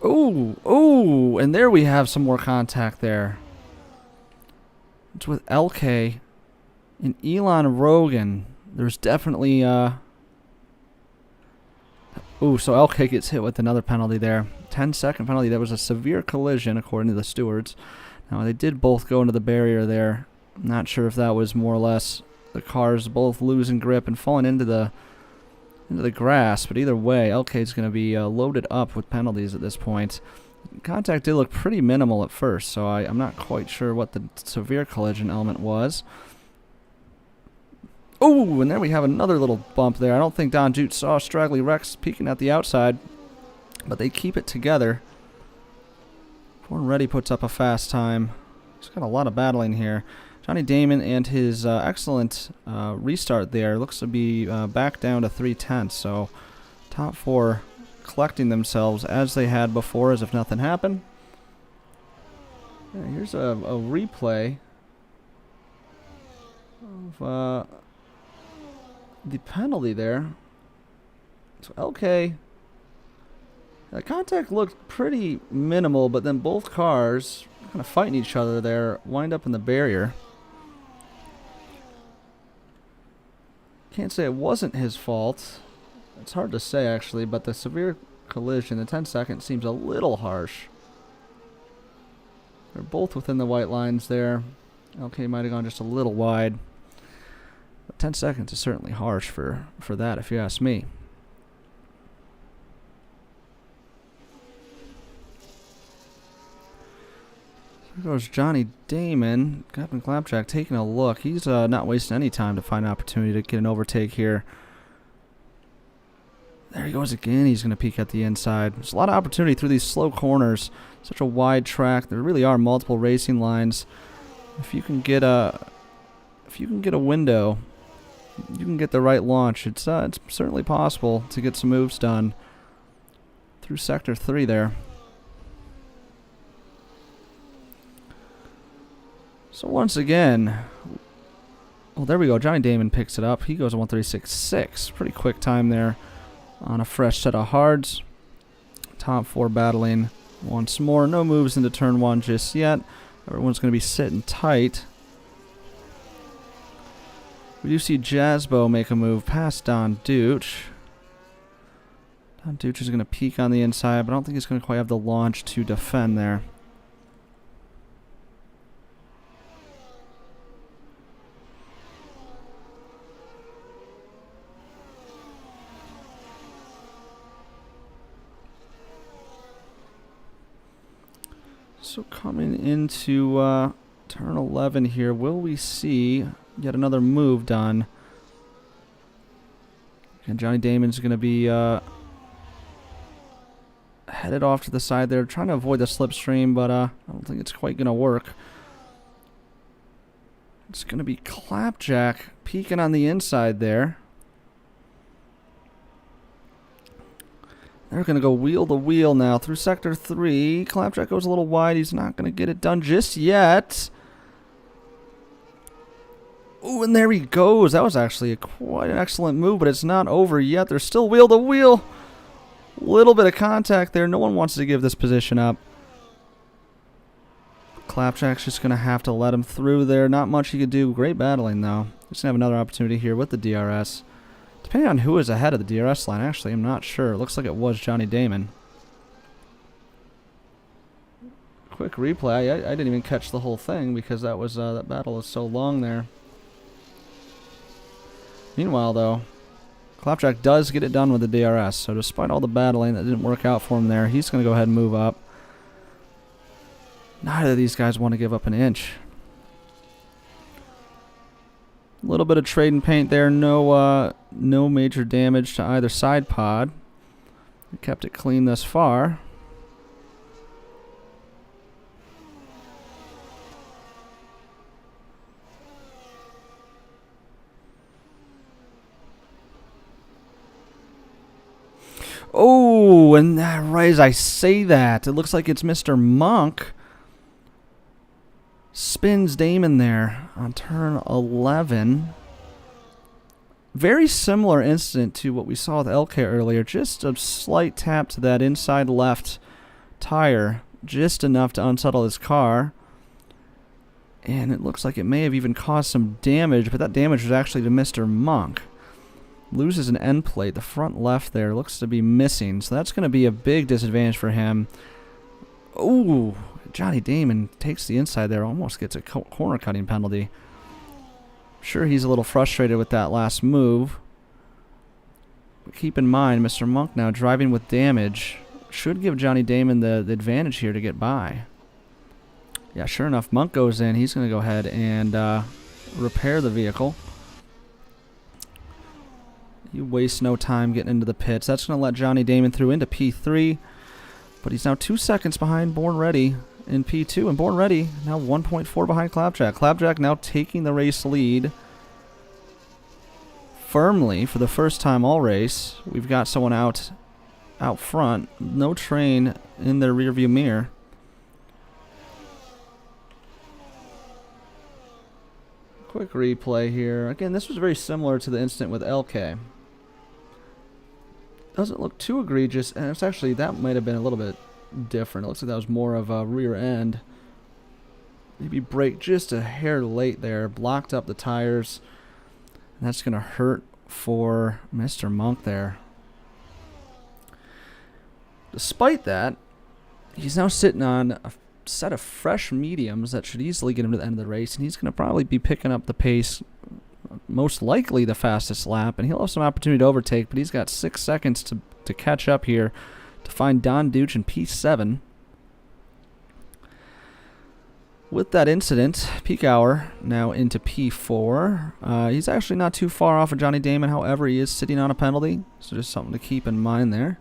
Ooh, and there we have some more contact there. It's with LK and Elon Rogan. There's definitely, so LK gets hit with another penalty there. 10-second penalty. That was a severe collision, according to the stewards. Now, they did both go into the barrier there. I'm not sure if that was more or less the cars both losing grip and falling into the grass, but either way, LK is going to be loaded up with penalties at this point. Contact did look pretty minimal at first, so I'm not quite sure what the severe collision element was. Oh, and there we have another little bump there. I don't think Don Jute saw Straggly Rex peeking at the outside, but they keep it together. Born Ready puts up a fast time. He's got a lot of battling here. Johnny Damon and his excellent restart there looks to be back down to 3/10. So top four collecting themselves as they had before, as if nothing happened. Yeah, here's a replay of the penalty there. So LK, the contact looked pretty minimal, but then both cars kind of fighting each other there, wind up in the barrier. Can't say it wasn't his fault. It's hard to say, actually, but the severe collision, the 10 seconds, seems a little harsh. They're both within the white lines there. LK might have gone just a little wide. But 10 seconds is certainly harsh for that, if you ask me. There goes Johnny Damon. Captain Clapjack taking a look. He's not wasting any time to find an opportunity to get an overtake here. There he goes again. He's going to peek at the inside. There's a lot of opportunity through these slow corners. Such a wide track. There really are multiple racing lines. If you can get a window, you can get the right launch. It's certainly possible to get some moves done through Sector 3 there. So once again, well, there we go. Johnny Damon picks it up. He goes 1:36.6. Pretty quick time there on a fresh set of hards. Top four battling once more. No moves into turn one just yet. Everyone's going to be sitting tight. We do see Jazzbo make a move past Don Dooch. Don Dooch is going to peek on the inside, but I don't think he's going to quite have the launch to defend there. So coming into turn 11 here, will we see yet another move done? And Johnny Damon's going to be headed off to the side there, trying to avoid the slipstream, but I don't think it's quite going to work. It's going to be Clapjack peeking on the inside there. They're going to go wheel to wheel now through Sector 3. Clapjack goes a little wide. He's not going to get it done just yet. Ooh, and there he goes. That was actually quite an excellent move, but it's not over yet. They're still wheel to wheel. A little bit of contact there. No one wants to give this position up. Clapjack's just going to have to let him through there. Not much he could do. Great battling, though. Just going to have another opportunity here with the DRS. Depending on who is ahead of the DRS line, actually, I'm not sure. It looks like it was Johnny Damon. Quick replay. I didn't even catch the whole thing because that was that battle was so long there. Meanwhile, though, Clapjack does get it done with the DRS. So despite all the battling that didn't work out for him there, he's going to go ahead and move up. Neither of these guys want to give up an inch. A little bit of trade and paint there. No major damage to either side pod. We kept it clean thus far. Oh, and right as I say that, it looks like it's Mr. Monk. Spins Damon there on turn 11. Very similar incident to what we saw with LK earlier. Just a slight tap to that inside left tire. Just enough to unsettle his car. And it looks like it may have even caused some damage, but that damage was actually to Mr. Monk. Loses an end plate. The front left there looks to be missing, so that's going to be a big disadvantage for him. Ooh, Johnny Damon takes the inside there, almost gets a corner cutting penalty. Sure, he's a little frustrated with that last move. But keep in mind, Mr. Monk now driving with damage should give Johnny Damon the advantage here to get by. Yeah, sure enough, Monk goes in. He's going to go ahead and repair the vehicle. You waste no time getting into the pits. That's going to let Johnny Damon through into P3. But he's now 2 seconds behind Born Ready in P2. And Born Ready now 1.4 behind Clapjack. Clapjack now taking the race lead firmly for the first time all race. We've got someone out front. No train in their rearview mirror. Quick replay here. Again, this was very similar to the incident with LK. Doesn't look too egregious, and it's actually, that might have been a little bit different. It looks like that was more of a rear end. Maybe brake just a hair late there, blocked up the tires, and that's going to hurt for Mr. Monk there. Despite that, he's now sitting on a set of fresh mediums that should easily get him to the end of the race, and he's going to probably be picking up the pace, most likely the fastest lap, and he'll have some opportunity to overtake, but he's got 6 seconds to catch up here to find Don Duch in P7. With that incident, peak hour now into P4. He's actually not too far off of Johnny Damon, however, he is sitting on a penalty, so just something to keep in mind there.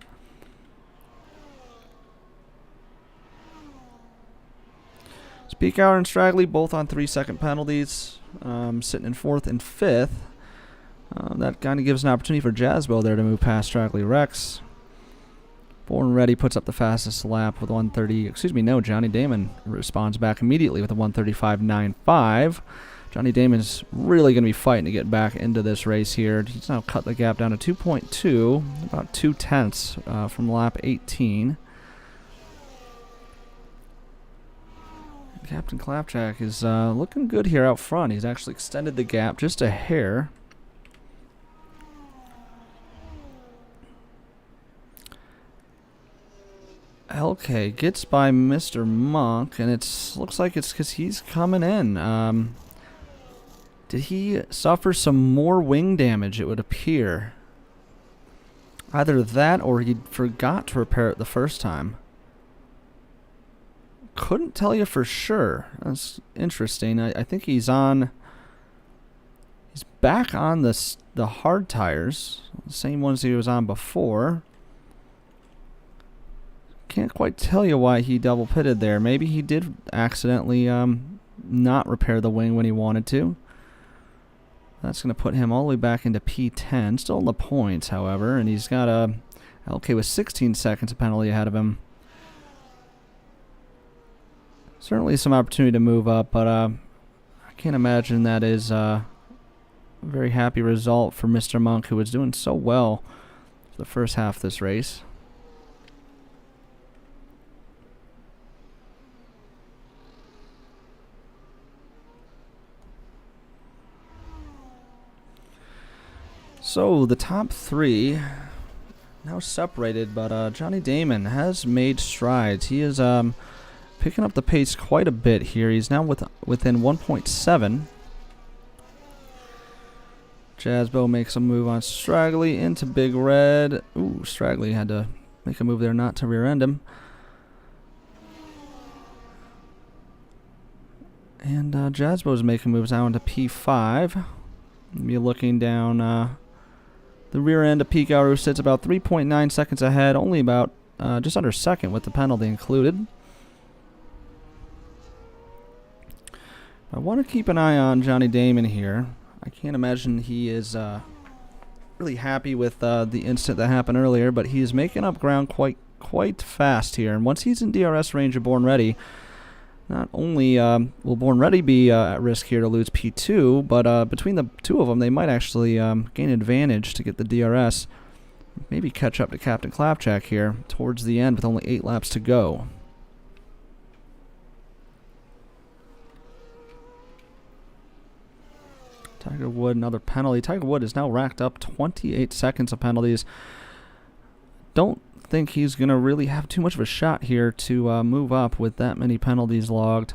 Peak Hour and Straggly both on 3-second penalties, sitting in 4th and 5th. That kind of gives an opportunity for Jazzbo there to move past Straggly Rex. Born Ready puts up the fastest lap with 130. Excuse me, no, Johnny Damon responds back immediately with a 135.95. Johnny Damon's really going to be fighting to get back into this race here. He's now cut the gap down to 2.2, about 0.2 from lap 18. Captain Clapjack is looking good here out front. He's actually extended the gap just a hair. LK gets by Mr. Monk, and it looks like it's because he's coming in. Did he suffer some more wing damage, it would appear? Either that or he forgot to repair it the first time. Couldn't tell you for sure. That's interesting. I think he's back on the hard tires, the same ones he was on before. Can't quite tell you why he double pitted there. Maybe he did accidentally not repair the wing when he wanted to. That's going to put him all the way back into P10. Still in the points, however, and he's got a LK with 16 seconds of penalty ahead of him. Certainly some opportunity to move up, but I can't imagine that is a very happy result for Mr. Monk, who was doing so well for the first half of this race. So the top three now separated, but Johnny Damon has made strides. He is picking up the pace quite a bit here. He's now within 1.7. Jazzbo makes a move on Straggly into Big Red. Ooh, Straggly had to make a move there not to rear end him. And Jazzbo's making moves now into P5. Be looking down the rear end of Peak Hour, who sits about 3.9 seconds ahead, only about just under second with the penalty included. I want to keep an eye on Johnny Damon here. I can't imagine he is really happy with the incident that happened earlier, but he is making up ground quite fast here. And once he's in DRS range of Born Ready, not only will Born Ready be at risk here to lose P2, but between the two of them, they might actually gain advantage to get the DRS. Maybe catch up to Captain Clapjack here towards the end with only 8 laps to go. Tiger Wood, another penalty. Tiger Wood has now racked up 28 seconds of penalties. Don't think he's going to really have too much of a shot here to move up with that many penalties logged.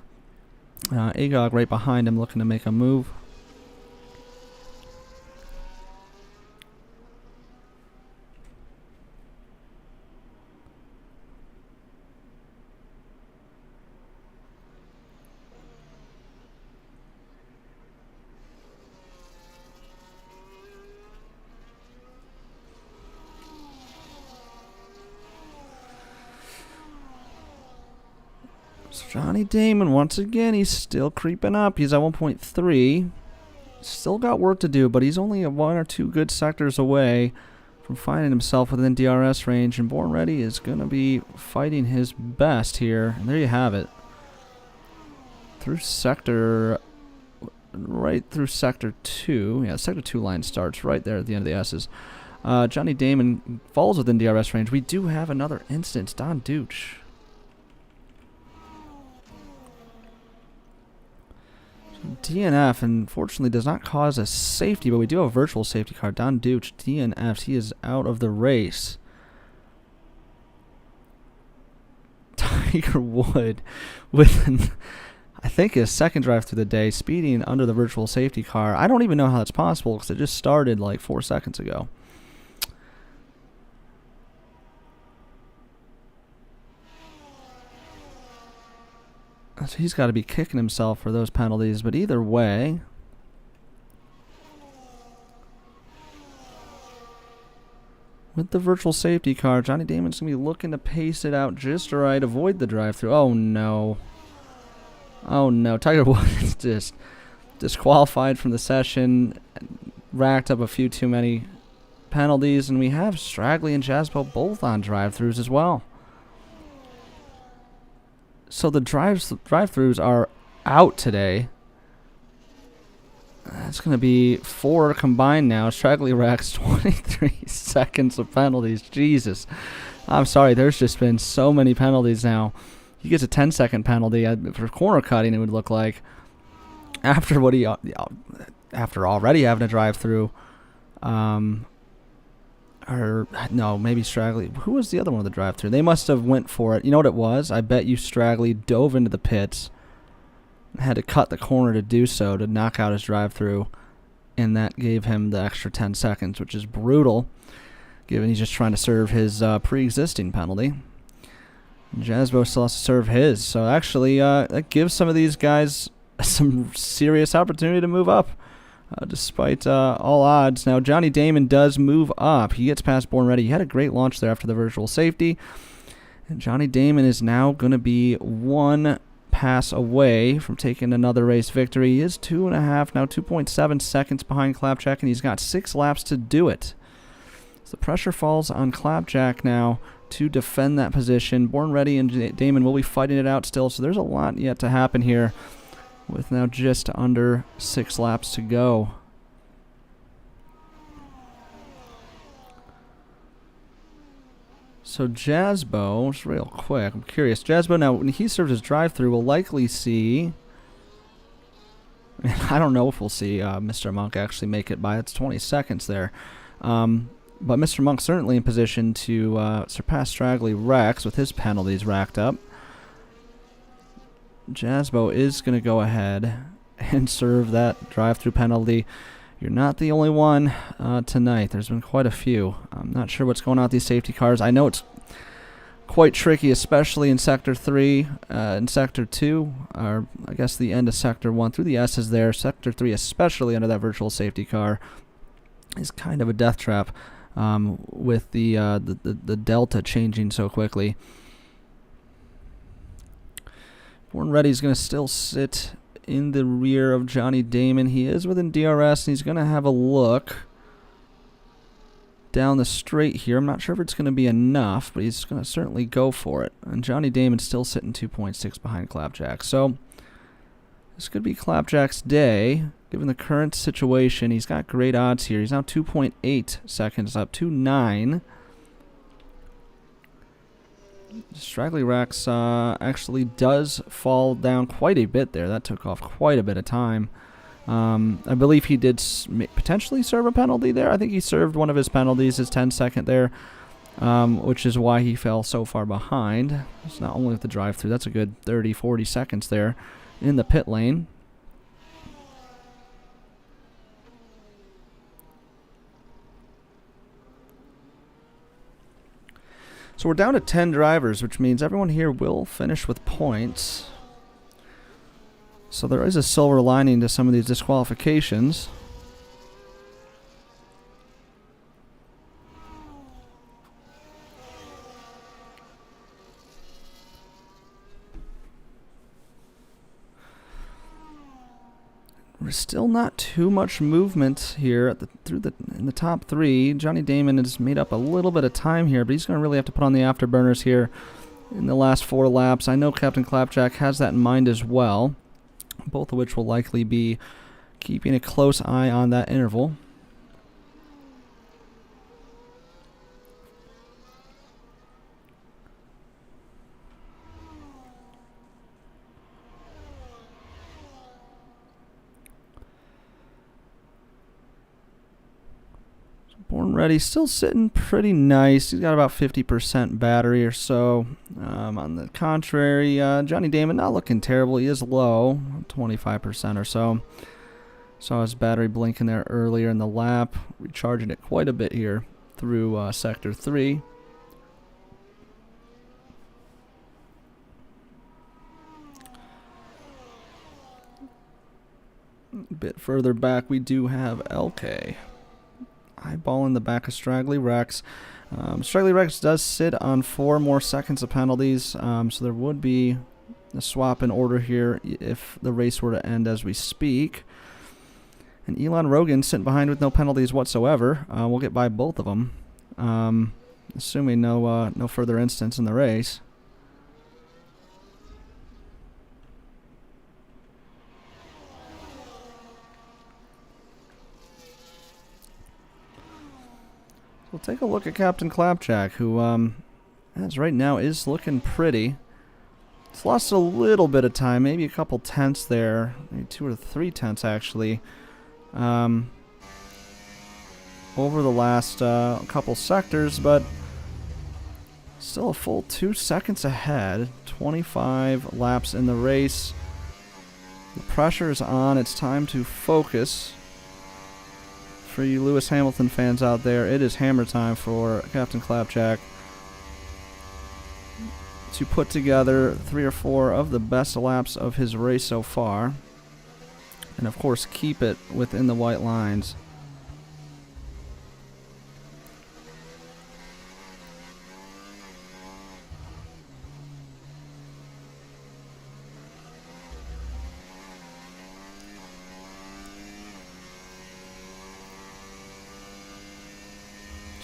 Agog right behind him looking to make a move. So Johnny Damon, once again, he's still creeping up. He's at 1.3. Still got work to do, but he's only 1 or 2 good sectors away from finding himself within DRS range. And Born Ready is going to be fighting his best here. And there you have it. Through sector... Right through sector 2. Yeah, sector 2 line starts right there at the end of the S's. Johnny Damon falls within DRS range. We do have another instance. Don Duch. DNF, unfortunately, does not cause a safety, but we do have a virtual safety car. Don Duch, DNF, he is out of the race. Tiger Wood with, I think, his second drive through the day, speeding under the virtual safety car. I don't even know how that's possible because it just started like 4 seconds ago. So he's got to be kicking himself for those penalties, but either way, with the virtual safety car, Johnny Damon's going to be looking to pace it out just right, avoid the drive-through. Oh, no. Oh, no. Tiger Woods is just disqualified from the session, racked up a few too many penalties, and we have Stragley and Jasbo both on drive-throughs as well. So the drive-throughs are out today. That's going to be 4 combined now. Stragley racks 23 seconds of penalties. Jesus. I'm sorry. There's just been so many penalties now. He gets a 10-second penalty for corner cutting, it would look like. After already having a drive-through. Or, no, maybe Stragley. Who was the other one of the drive-thru? They must have went for it. You know what it was? I bet you Stragley dove into the pits and had to cut the corner to do so to knock out his drive-thru, and that gave him the extra 10 seconds, which is brutal, given he's just trying to serve his pre-existing penalty. Jasbo still has to serve his, so actually that gives some of these guys some serious opportunity to move up. Despite all odds. Now, Johnny Damon does move up. He gets past Born Ready. He had a great launch there after the virtual safety. And Johnny Damon is now going to be 1 pass away from taking another race victory. He is 2.5, now 2.7 seconds behind Clapjack, and he's got 6 laps to do it. So the pressure falls on Clapjack now to defend that position. Born Ready and Damon will be fighting it out still, so there's a lot yet to happen here, with now just under 6 laps to go. So Jasbo, just real quick, I'm curious. Jasbo, now when he serves his drive-through, will likely see... I don't know if we'll see Mr. Monk actually make it by. It's 20 seconds there. But Mr. Monk's certainly in position to surpass Stragley Rex with his penalties racked up. Jasbo is going to go ahead and serve that drive-through penalty. You're not the only one tonight. There's been quite a few. I'm not sure what's going on with these safety cars. I know it's quite tricky, especially in Sector 3 and Sector 2, or I guess the end of Sector 1 through the S's there. Sector 3, especially under that virtual safety car, is kind of a death trap with the delta changing so quickly. Born Ready is going to still sit in the rear of Johnny Damon. He is within DRS, and he's going to have a look down the straight here. I'm not sure if it's going to be enough, but he's going to certainly go for it. And Johnny Damon's still sitting 2.6 behind Clapjack. So this could be Clapjack's day, given the current situation. He's got great odds here. He's now 2.8 seconds up, 2.9. Straggly Rex actually does fall down quite a bit there. That took off quite a bit of time. I believe he did potentially serve a penalty there. I think he served one of his penalties, his 10-second there, which is why he fell so far behind. It's not only with the drive-through. That's a good 30, 40 seconds there in the pit lane. So we're down to 10 drivers, which means everyone here will finish with points. So there is a silver lining to some of these disqualifications. There's still not too much movement here at in the top three. Johnny Damon has made up a little bit of time here, but he's going to really have to put on the afterburners here in the last 4 laps. I know Captain Clapjack has that in mind as well, both of which will likely be keeping a close eye on that interval. Born Ready still sitting pretty nice. He's got about 50% battery or so. On the contrary, Johnny Damon not looking terrible. He is low, 25% or so. Saw his battery blinking there earlier in the lap. Recharging it quite a bit here through Sector 3. A bit further back, we do have LK. Eyeball in the back of Straggly Rex. Straggly Rex does sit on 4 more seconds of penalties, so there would be a swap in order here if the race were to end as we speak. And Elon Rogan sitting behind with no penalties whatsoever. We'll get by both of them, assuming no further instance in the race. We'll take a look at Captain Clapjack, who, as right now, is looking pretty. He's lost a little bit of time, maybe a couple tenths there, maybe 2 or 3 tenths actually, over the last couple sectors, but still a full 2 seconds ahead. 25 laps in the race. The pressure is on. It's time to focus. For you Lewis Hamilton fans out there, it is hammer time for Captain Clapjack to put together 3 or 4 of the best laps of his race so far, and of course keep it within the white lines.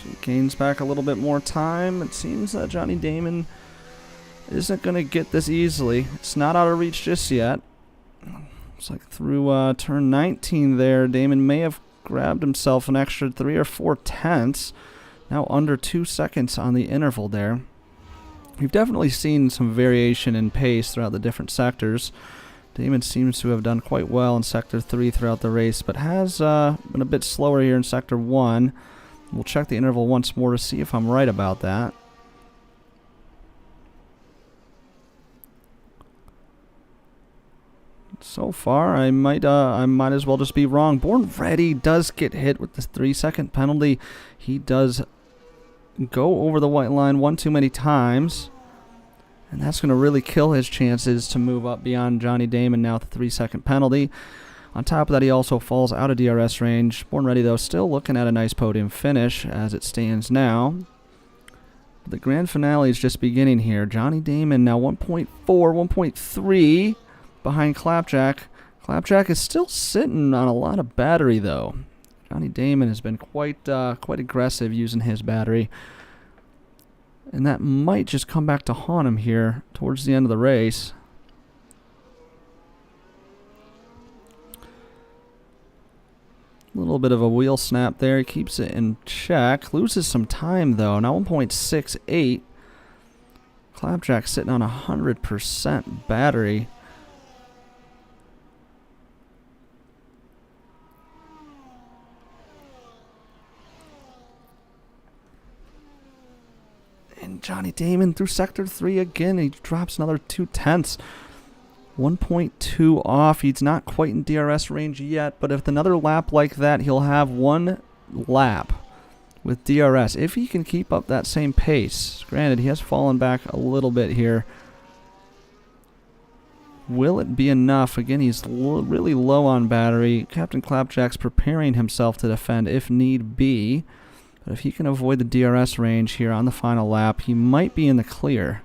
So he gains back a little bit more time. It seems that Johnny Damon isn't going to get this easily. It's not out of reach just yet. It's like through turn 19 there, Damon may have grabbed himself an extra 3 or 4 tenths. Now under 2 seconds on the interval there. We've definitely seen some variation in pace throughout the different sectors. Damon seems to have done quite well in Sector 3 throughout the race, but has been a bit slower here in Sector 1. We'll check the interval once more to see if I'm right about that. So far, I might as well just be wrong. Born Ready does get hit with this 3-second penalty. He does go over the white line one too many times, and that's going to really kill his chances to move up beyond Johnny Damon now with the 3-second penalty. On top of that, he also falls out of DRS range. Born Ready, though, still looking at a nice podium finish as it stands now. The grand finale is just beginning here. Johnny Damon now 1.4, 1.3 behind Clapjack. Clapjack is still sitting on a lot of battery, though. Johnny Damon has been quite aggressive using his battery. And that might just come back to haunt him here towards the end of the race. A little bit of a wheel snap there. He keeps it in check. Loses some time, though. Now 1.68. Clapjack sitting on 100% battery. And Johnny Damon through Sector 3 again. He drops another 0.2. 1.2 off. He's not quite in DRS range yet, but if another lap like that, he'll have one lap with DRS. If he can keep up that same pace. Granted, he has fallen back a little bit here. Will it be enough? Again, he's really low on battery. Captain Clapjack's preparing himself to defend if need be. But if he can avoid the DRS range here on the final lap, he might be in the clear.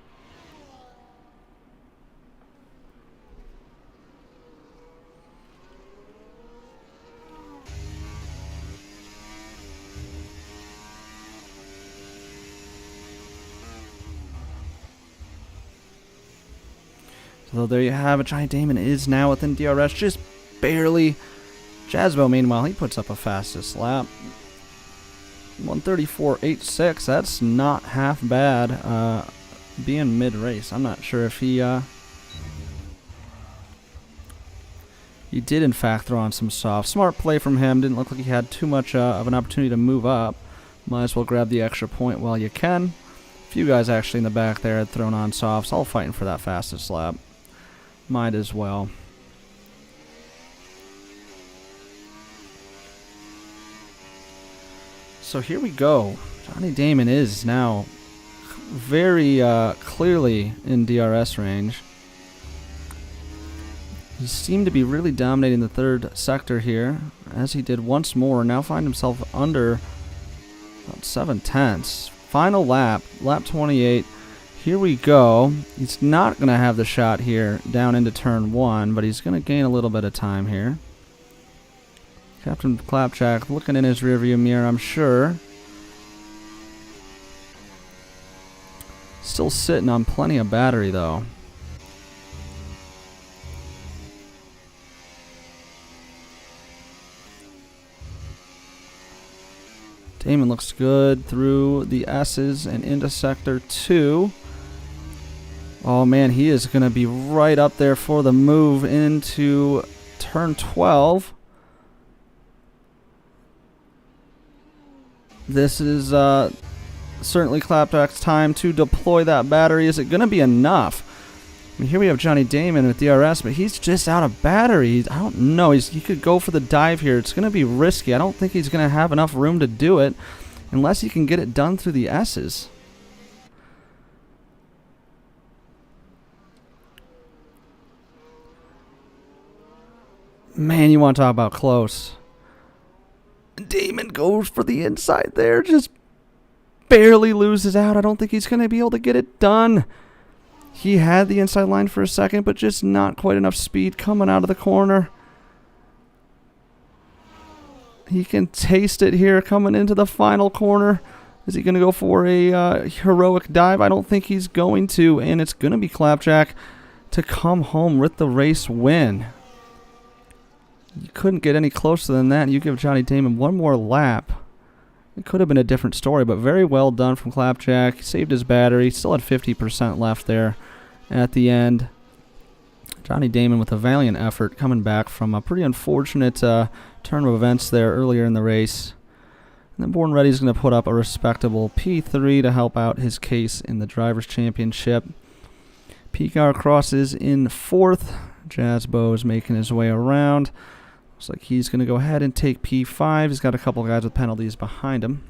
So there you have it. Johnny Damon is now within DRS, just barely. Jazbo, meanwhile, he puts up a fastest lap. 1:34.86. That's not half bad. Being mid-race, I'm not sure if he did in fact throw on some soft. Smart play from him. Didn't look like he had too much of an opportunity to move up. Might as well grab the extra point while you can. A few guys actually in the back there had thrown on softs, all fighting for that fastest lap. Might as well. So here we go. Johnny Damon is now very clearly in DRS range. He seemed to be really dominating the third sector here, as he did once more. Now find himself under about 0.7. Final lap, lap 28. Here we go. He's not going to have the shot here down into turn 1, but he's going to gain a little bit of time here. Captain Clapjack looking in his rearview mirror, I'm sure. Still sitting on plenty of battery, though. Damon looks good through the S's and into Sector 2. Oh man, he is going to be right up there for the move into turn 12. This is certainly Clapjack's time to deploy that battery. Is it going to be enough? I mean, here we have Johnny Damon with DRS, but he's just out of battery. I don't know. He could go for the dive here. It's going to be risky. I don't think he's going to have enough room to do it unless he can get it done through the S's. Man, you want to talk about close. Damon goes for the inside there. Just barely loses out. I don't think he's going to be able to get it done. He had the inside line for a second, but just not quite enough speed coming out of the corner. He can taste it here coming into the final corner. Is he going to go for a heroic dive? I don't think he's going to, and it's going to be Clapjack to come home with the race win. You couldn't get any closer than that. You give Johnny Damon one more lap. It could have been a different story, but very well done from Clapjack. He saved his battery. Still had 50% left there at the end. Johnny Damon with a valiant effort coming back from a pretty unfortunate turn of events there earlier in the race. And then Born Ready is going to put up a respectable P3 to help out his case in the Drivers' Championship. P-Car crosses in 4th. Jazbo is making his way around. Looks like he's going to go ahead and take P5. He's got a couple guys with penalties behind him.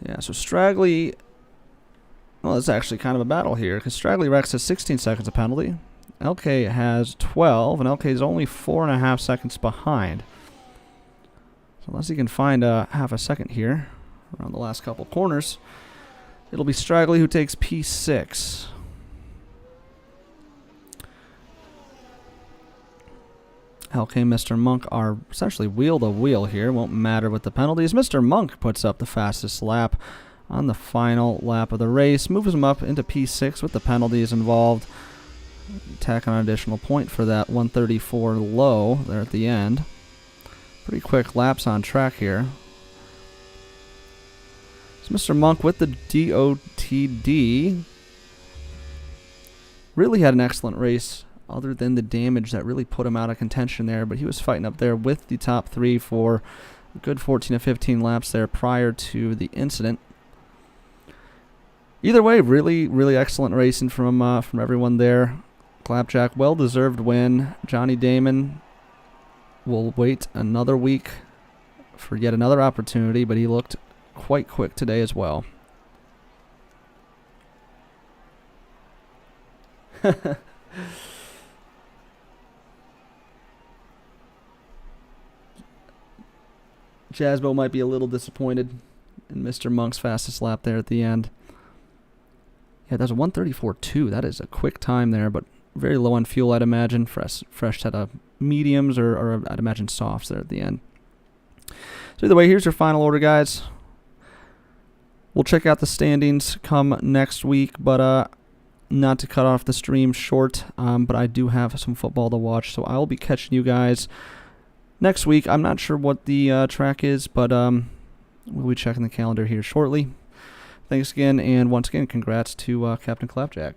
Yeah, so Straggly... Well, it's actually kind of a battle here, because Straggly Rex has 16 seconds of penalty. LK has 12, and LK is only 4.5 seconds behind. So unless he can find half a second here, around the last couple corners, it'll be Straggly who takes P6. LK and Mr. Monk are essentially wheel to wheel here. Won't matter with the penalties. Mr. Monk puts up the fastest lap on the final lap of the race. Moves him up into P6 with the penalties involved. Tack on an additional point for that 134 low there at the end. Pretty quick laps on track here. So Mr. Monk with the DOTD really had an excellent race, other than the damage that really put him out of contention there. But he was fighting up there with the top three for a good 14 to 15 laps there prior to the incident. Either way, really, really excellent racing from everyone there. Clapjack, well-deserved win. Johnny Damon will wait another week for yet another opportunity, but he looked quite quick today as well. Jasbo might be a little disappointed in Mr. Monk's fastest lap there at the end. Yeah, that's a 134.2. That is a quick time there, but very low on fuel, I'd imagine. Fresh set of mediums or I'd imagine softs there at the end. So either way, here's your final order, guys. We'll check out the standings come next week, but not to cut off the stream short, but I do have some football to watch, so I'll be catching you guys next week. I'm not sure what the track is, but we'll be checking the calendar here shortly. Thanks again, and once again, congrats to Captain Clapjack.